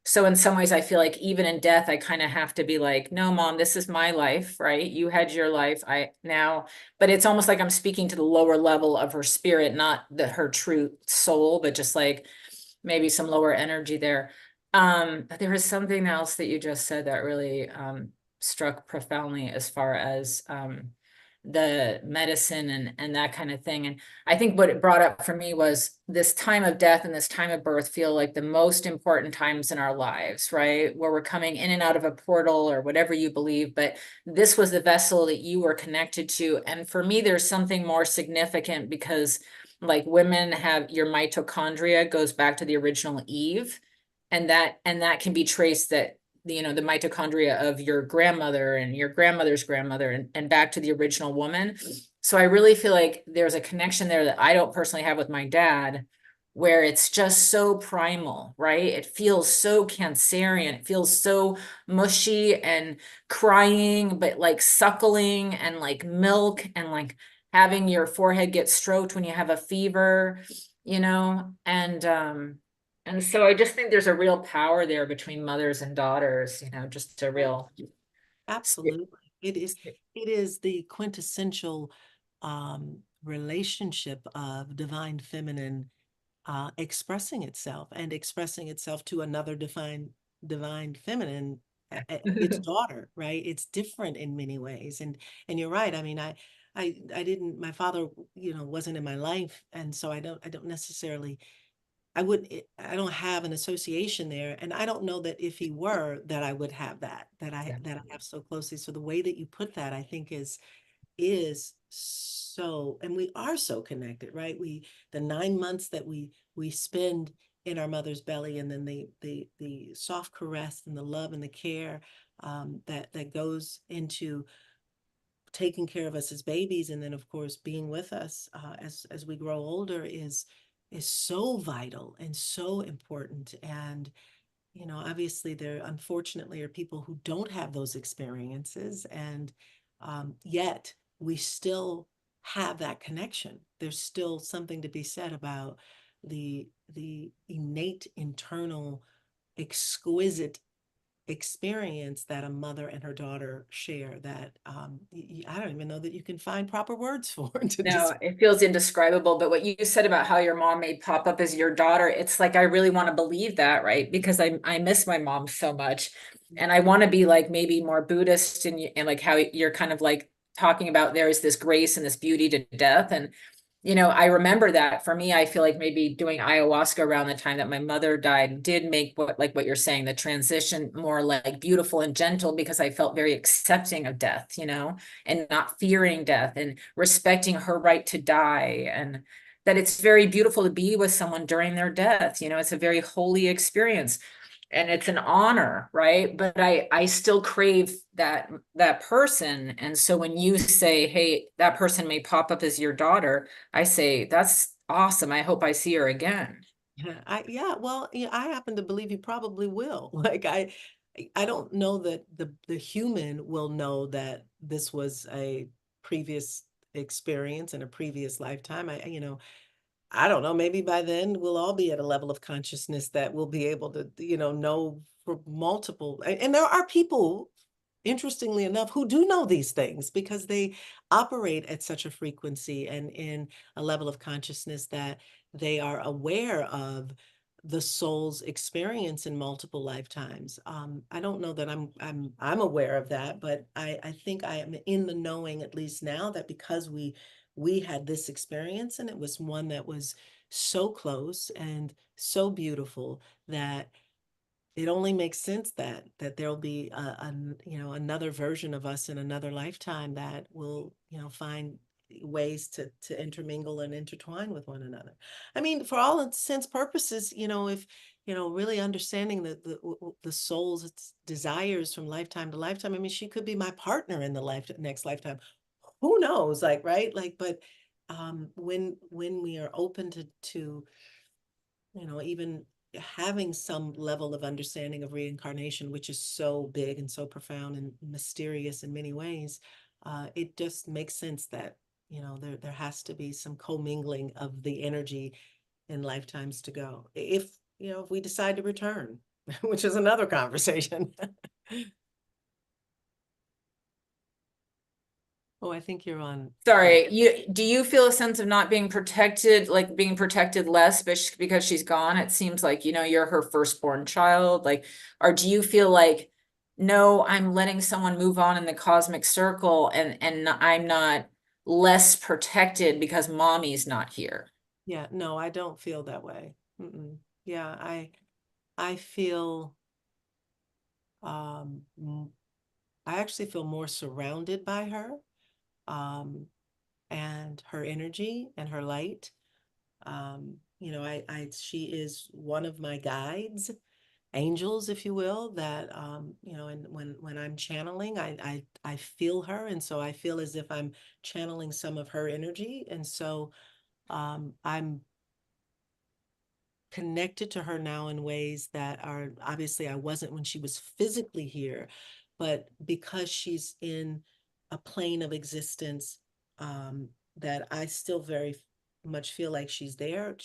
So in some ways, I feel like even in death, I kind of have to be like, no, mom, this is my life, right? You had your life. But it's almost like I'm speaking to the lower level of her spirit, not her true soul, but just like maybe some lower energy there. There was something else that you just said that really struck profoundly as far as the medicine and that kind of thing. And I think what it brought up for me was this time of death and this time of birth feel like the most important times in our lives, right? Where we're coming in and out of a portal or whatever you believe, but this was the vessel that you were connected to. And for me, there's something more significant because like women have your mitochondria goes back to the original Eve, and that can be traced that the mitochondria of your grandmother and your grandmother's grandmother and back to the original woman. So I really feel like there's a connection there that I don't personally have with my dad, where it's just so primal, right? It feels so Cancerian. It feels so mushy and crying, but like suckling and like milk and like having your forehead get stroked when you have a fever, and so I just think there's a real power there between mothers and daughters, just a real. Absolutely. It is the quintessential relationship of divine feminine expressing itself and expressing itself to another divine feminine, its daughter, right? It's different in many ways. And you're right. I mean, I didn't, my father, wasn't in my life. And so I don't necessarily I don't have an association there. And I don't know that if he were, that I would have that I have so closely. So the way that you put that, I think is so, and we are so connected, right? The 9 months that we spend in our mother's belly, and then the soft caress and the love and the care that goes into taking care of us as babies, and then of course being with us as we grow older is so vital and so important. And obviously there unfortunately are people who don't have those experiences, and yet we still have that connection. There's still something to be said about the innate internal exquisite experience that a mother and her daughter share that I don't even know that you can find proper words for to No, it feels indescribable. But what you said about how your mom may pop up as your daughter, it's like I really want to believe that, right? Because I miss my mom so much. And I want to be like maybe more Buddhist and like how you're kind of like talking about there is this grace and this beauty to death. And I remember that for me, I feel like maybe doing ayahuasca around the time that my mother died did make what you're saying, the transition more like beautiful and gentle, because I felt very accepting of death, and not fearing death and respecting her right to die. And that it's very beautiful to be with someone during their death. It's a very holy experience and it's an honor, right? But I still crave that person. And so when you say, hey, that person may pop up as your daughter, I say, that's awesome. I hope I see her again. Yeah, well, I happen to believe you probably will. Like I don't know that the human will know that this was a previous experience in a previous lifetime. I don't know, maybe by then we'll all be at a level of consciousness that we'll be able to, know for multiple. And there are people, interestingly enough, who do know these things because they operate at such a frequency and in a level of consciousness that they are aware of the soul's experience in multiple lifetimes. I don't know that I'm aware of that, but I think I am in the knowing, at least now, that because we had this experience, and it was one that was so close and so beautiful, that it only makes sense that there'll be another version of us in another lifetime that will, find ways to intermingle and intertwine with one another. I mean, for all intents purposes, if really understanding the soul's desires from lifetime to lifetime. I mean, she could be my partner in the next lifetime. Who knows? Like, right? Like, but when we are open to even having some level of understanding of reincarnation, which is so big and so profound and mysterious in many ways, it just makes sense that, there has to be some commingling of the energy in lifetimes to go. If we decide to return, which is another conversation. Oh, I think you're on. Sorry, do you feel a sense of not being protected, like being protected less because she's gone? It seems like, you're her firstborn child, like, or do you feel like, no, I'm letting someone move on in the cosmic circle and I'm not less protected because mommy's not here? Yeah, no, I don't feel that way. Yeah, I feel I actually feel more surrounded by her, and her energy and her light. She is one of my guides, angels, if you will, that, and when I'm channeling, I feel her. And so I feel as if I'm channeling some of her energy. And so, I'm connected to her now in ways that are, obviously I wasn't when she was physically here, but because she's in a plane of existence, that I still very much feel like she's there.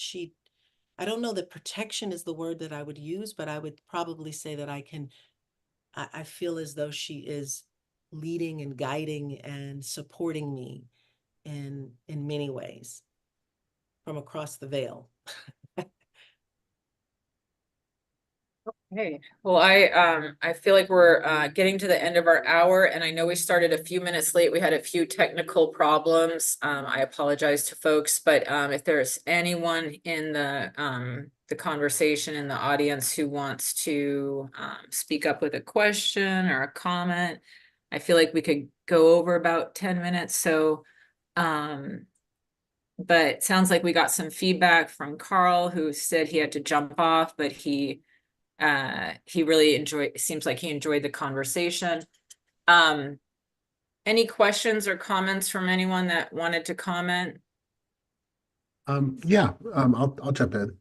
I don't know that protection is the word that I would use, but I would probably say that I feel as though she is leading and guiding and supporting me in many ways from across the veil. Hey, well, I feel like we're getting to the end of our hour, and I know we started a few minutes late. We had a few technical problems. I apologize to folks, but if there's anyone in the conversation in the audience who wants to speak up with a question or a comment, I feel like we could go over about 10 minutes. So but it sounds like we got some feedback from Carl, who said he had to jump off, but he really seems like he enjoyed the conversation. Any questions or comments from anyone that wanted to comment? Yeah, I'll jump in.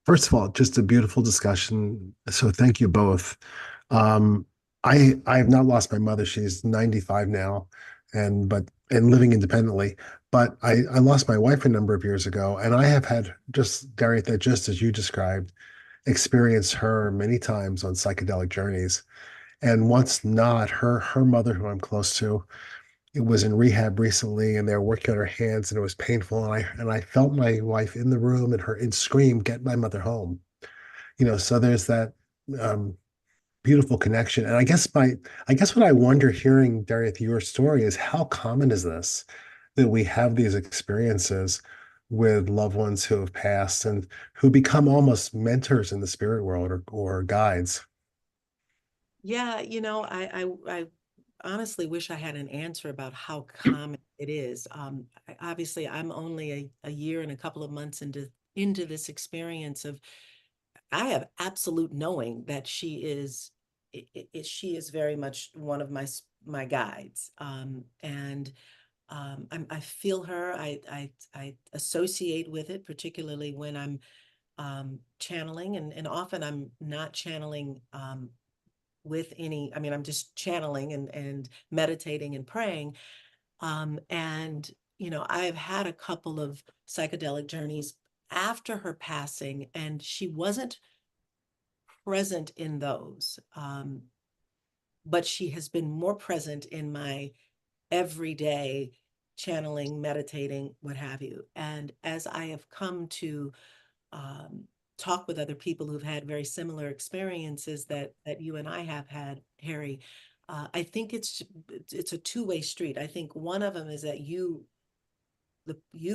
First of all, just a beautiful discussion. So thank you both. Um, I have not lost my mother. She's 95 now, and living independently. But I lost my wife a number of years ago, and I have had, just Darieth, just as you described, experienced her many times on psychedelic journeys. And once not, her mother, who I'm close to, it was in rehab recently, and they were working on her hands, and it was painful. And I felt my wife in the room, and her in scream, "Get my mother home." So there's that um, beautiful connection. And I guess what I wonder, hearing, Darieth, your story, is how common is this, that we have these experiences with loved ones who have passed and who become almost mentors in the spirit world, or guides. Yeah, I honestly wish I had an answer about how common it is. Obviously, I'm only a year and a couple of months into this experience of, I have absolute knowing that she is very much one of my guides. And I feel her. I associate with it, particularly when I'm channeling, and often I'm not channeling with any, I mean, I'm just channeling and meditating and praying. And, I've had a couple of psychedelic journeys after her passing, and she wasn't present in those. But she has been more present in my everyday channeling, meditating, what have you. And as I have come to talk with other people who've had very similar experiences that you and I have had, Harry, I think it's a two-way street. I think one of them is that you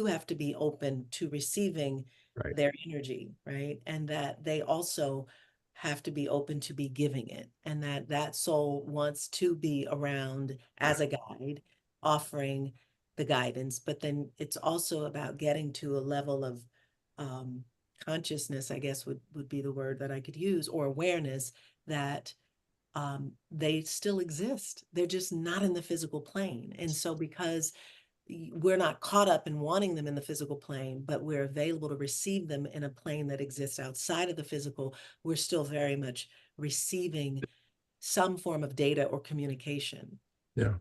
have to be open to receiving Right. their energy, right? And that they also have to be open to be giving it, and that soul wants to be around as a guide, offering the guidance. But then it's also about getting to a level of um, consciousness, I guess would be the word that I could use, or awareness that they still exist. They're just not in the physical plane. And so because we're not caught up in wanting them in the physical plane, but we're available to receive them in a plane that exists outside of the physical, we're still very much receiving some form of data or communication. Yeah.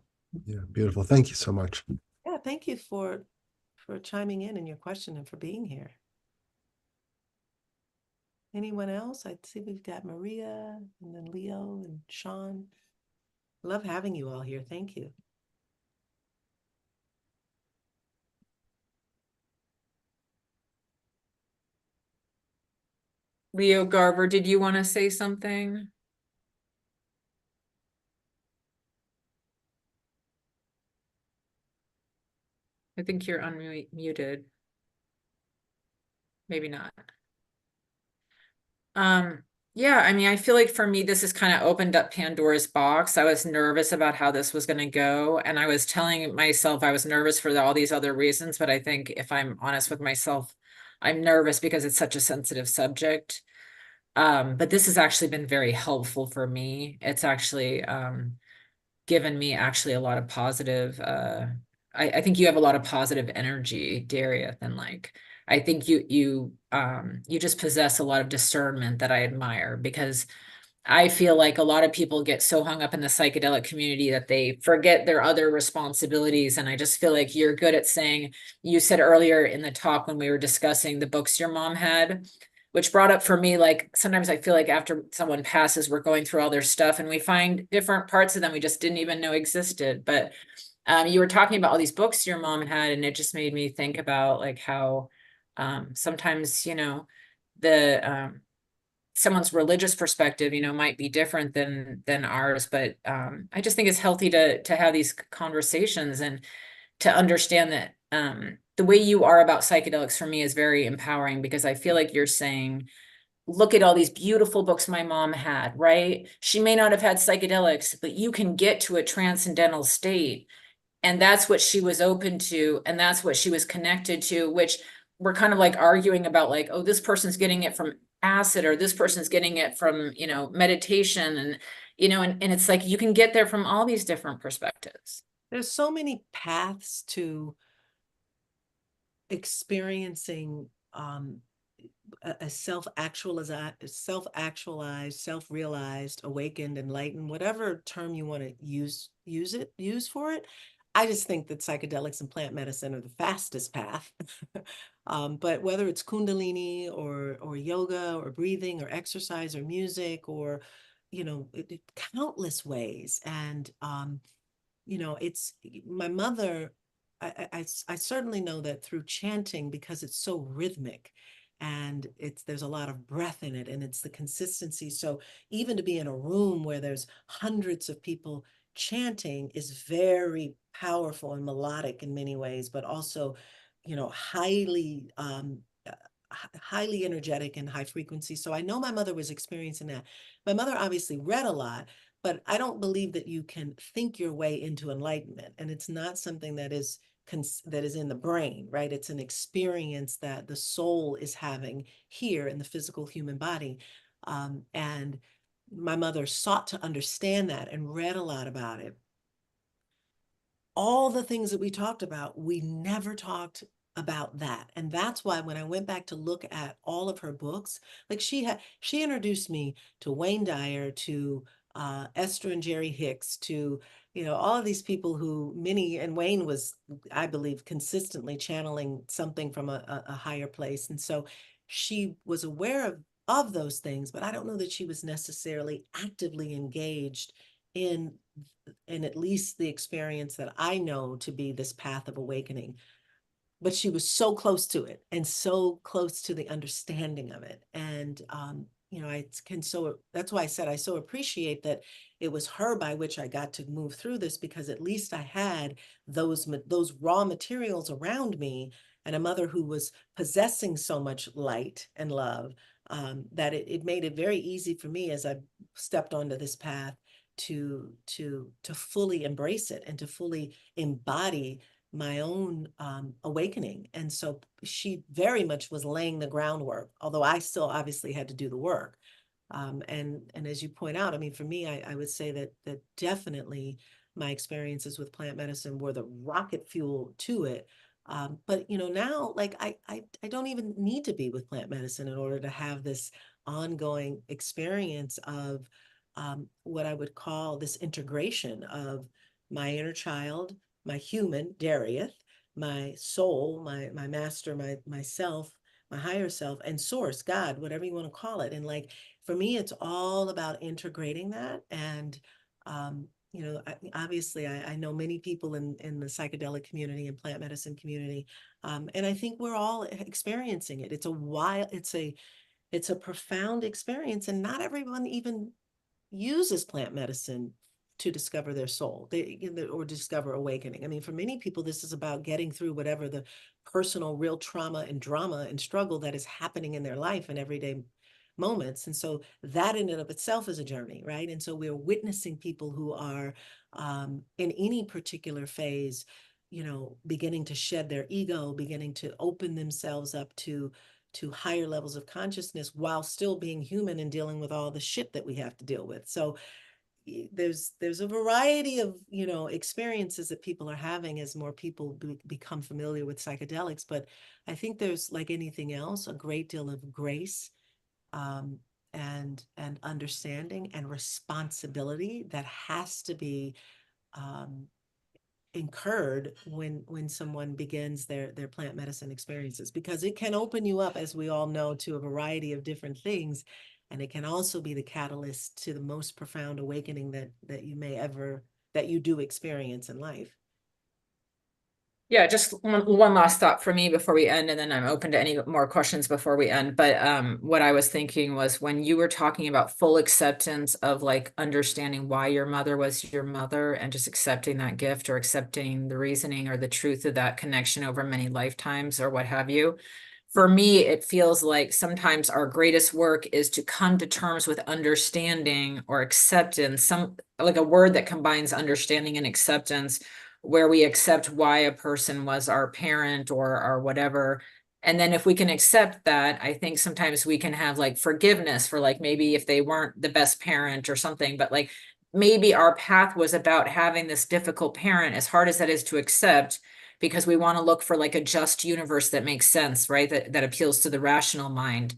Yeah. Beautiful. Thank you so much. Yeah, thank you for chiming in your question and for being here. Anyone else? I see we've got Maria and then Leo and Sean. Love having you all here. Thank you. Leo Garver, did you want to say something? I think you're unmuted. Maybe not. Yeah, I mean, I feel like for me, this has kind of opened up Pandora's box. I was nervous about how this was going to go. And I was telling myself I was nervous for all these other reasons. But I think if I'm honest with myself, I'm nervous because it's such a sensitive subject. But this has actually been very helpful for me. It's actually given me actually a lot of positive, I think you have a lot of positive energy, Darieth, and like, I think you just possess a lot of discernment that I admire, because I feel like a lot of people get so hung up in the psychedelic community that they forget their other responsibilities. And I just feel like you're good at saying, you said earlier in the talk when we were discussing the books your mom had, which brought up for me, like, sometimes I feel like after someone passes, we're going through all their stuff and we find different parts of them we just didn't even know existed. But you were talking about all these books your mom had, and it just made me think about like how sometimes, the someone's religious perspective, might be different than ours. But I just think it's healthy to have these conversations and to understand that the way you are about psychedelics for me is very empowering, because I feel like you're saying, look at all these beautiful books my mom had, right? She may not have had psychedelics, but you can get to a transcendental state. And that's what she was open to. And that's what she was connected to, which we're kind of like arguing about, like, oh, this person's getting it from acid, or this person's getting it from, meditation. And, and it's like, you can get there from all these different perspectives. There's so many paths to experiencing a self-actualized, self-realized, awakened, enlightened, whatever term you want to use for it. I just think that psychedelics and plant medicine are the fastest path. But whether it's Kundalini or yoga or breathing or exercise or music or, countless ways. And, it's my mother. I certainly know that through chanting, because it's so rhythmic and there's a lot of breath in it, and it's the consistency. So even to be in a room where there's hundreds of people chanting is very powerful and melodic in many ways, but also, highly highly energetic and high frequency. So I know my mother was experiencing that. My mother obviously read a lot, but I don't believe that you can think your way into enlightenment. And it's not something that is in the brain, right? It's an experience that the soul is having here in the physical human body. And my mother sought to understand that and read a lot about it. All the things that we talked about, we never talked about that. And that's why when I went back to look at all of her books, like she introduced me to Wayne Dyer, to Esther and Jerry Hicks, to, all of these people who and Wayne was, I believe, consistently channeling something from a higher place. And so she was aware of those things, but I don't know that she was necessarily actively engaged in at least the experience that I know to be this path of awakening. but she was so close to it and so close to the understanding of it. And, you know, that's why I said I so appreciate that it was her by which I got to move through this, because at least I had those raw materials around me, and a mother who was possessing so much light and love, that it made it very easy for me as I stepped onto this path to fully embrace it and to fully embody my own awakening. And so she very much was laying the groundwork, although I still obviously had to do the work. And as you point out, I mean, for me, I would say that definitely my experiences with plant medicine were the rocket fuel to it. But you know, now like I don't even need to be with plant medicine in order to have this ongoing experience of what I would call this integration of my inner child, my human, Darieth, my soul, my master, myself, my higher self, and source, God, whatever you want to call it. And like for me, it's all about integrating that. And you know, obviously, I know many people in the psychedelic community and plant medicine community, and I think we're all experiencing it. It's a profound experience, and not everyone even uses plant medicine to discover their soul, or discover awakening. I mean, for many people, this is about getting through whatever the personal, real trauma and drama and struggle that is happening in their life and everyday moments. And so that in and of itself is a journey, right? And so we're witnessing people who are in any particular phase, you know, beginning to shed their ego, beginning to open themselves up to higher levels of consciousness while still being human and dealing with all the shit that we have to deal with. So there's a variety of, you know, experiences that people are having as more people become familiar with psychedelics. But I think there's, like anything else, a great deal of grace, um, and understanding and responsibility that has to be um, incurred when someone begins their plant medicine experiences, because it can open you up, as we all know, to a variety of different things, and it can also be the catalyst to the most profound awakening that you do experience in life. Yeah, just one last thought for me before we end, and then I'm open to any more questions before we end. But what I was thinking was, when you were talking about full acceptance of like understanding why your mother was your mother and just accepting that gift, or accepting the reasoning or the truth of that connection over many lifetimes or what have you. For me, it feels like sometimes our greatest work is to come to terms with understanding or acceptance, some like a word that combines understanding and acceptance, where we accept why a person was our parent or whatever. And then if we can accept that, I think sometimes we can have like forgiveness for like maybe if they weren't the best parent or something, but like maybe our path was about having this difficult parent, as hard as that is to accept, because we want to look for like a just universe that makes sense, right? That appeals to the rational mind.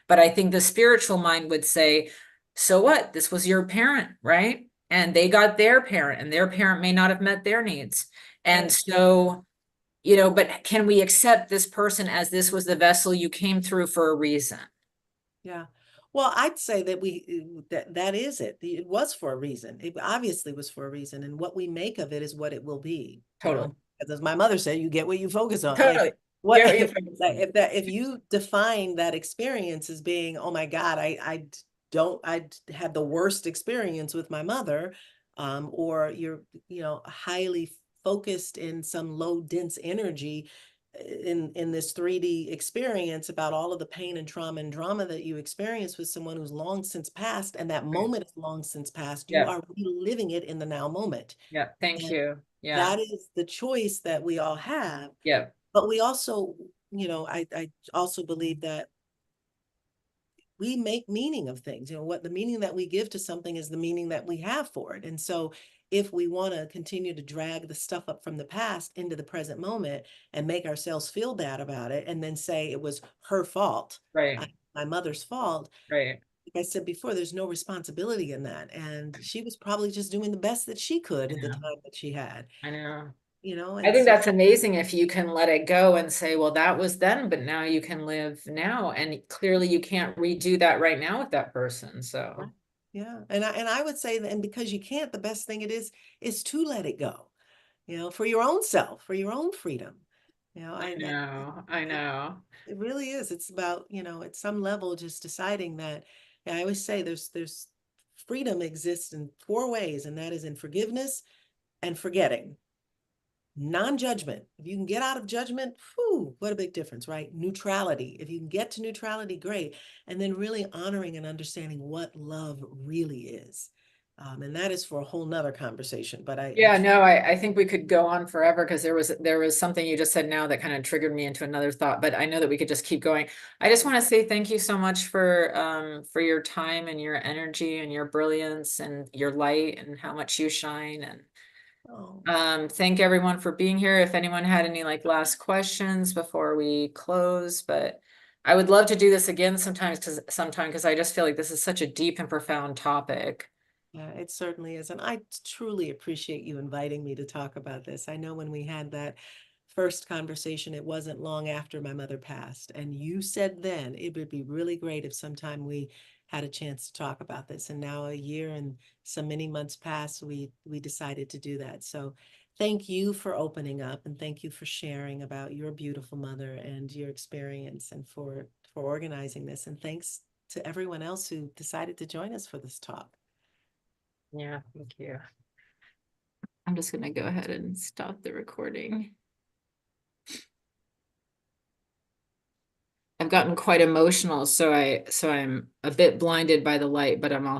But I think the spiritual mind would say, so what? This was your parent, right? And they got their parent, and their parent may not have met their needs. And Right. so, you know, but can we accept this person as this was the vessel you came through for a reason? Yeah. Well, I'd say that is it. It was for a reason. It obviously was for a reason, and what we make of it is what it will be. You Totally. know, as my mother said, you get what you focus on. Like Totally. what Yeah, yeah, like if you define that experience as being, oh my God, I had the worst experience with my mother, or you're, you know, highly focused in some low dense energy in this 3D experience about all of the pain and trauma and drama that you experience with someone who's long since passed, and that moment is long since passed, you yeah, are reliving it in the now moment. yeah. Thank And you. Yeah, that is the choice that we all have. yeah, But we also, you know, I also believe that we make meaning of things. You know, what the meaning that we give to something is the meaning that we have for it. And so if we want to continue to drag the stuff up from the past into the present moment and make ourselves feel bad about it, and then say it was her fault, right, my mother's fault, right. like I said before, there's no responsibility in that. And she was probably just doing the best that she could I at the know, time that she had, I know. you know, I and think so that's amazing if you can let it go and say, well, that was then, but now you can live now. And clearly you can't redo that right now with that person. right. So, Yeah. And I would say that, and because you can't, the best thing it is to let it go, you know, for your own self, for your own freedom. You know, I know, I it- know. it really is. It's about, at some level, just deciding that. And I always say there's freedom exists in four ways, and that is in forgiveness and forgetting. Non-judgment. If you can get out of judgment, whew, what a big difference, right? Neutrality. If you can get to neutrality, great. And then really honoring and understanding what love really is. And that is for a whole nother conversation. But Yeah, no, I think we could go on forever because there was something you just said now that kind of triggered me into another thought, but I know that we could just keep going. I just want to say thank you so much for your time and your energy and your brilliance and your light and how much you shine. And oh, thank everyone for being here. If anyone had any like last questions before we close, but I would love to do this again sometime because I just feel like this is such a deep and profound topic. yeah, it certainly is. And I truly appreciate you inviting me to talk about this. I know when we had that first conversation, it wasn't long after my mother passed. And you said then it would be really great if sometime we had a chance to talk about this. And now a year and so many months passed, we decided to do that. So thank you for opening up, and thank you for sharing about your beautiful mother and your experience, and for organizing this. And thanks to everyone else who decided to join us for this talk. Yeah, thank you. I'm just gonna go ahead and stop the recording. I've gotten quite emotional, so I'm a bit blinded by the light, but I'm also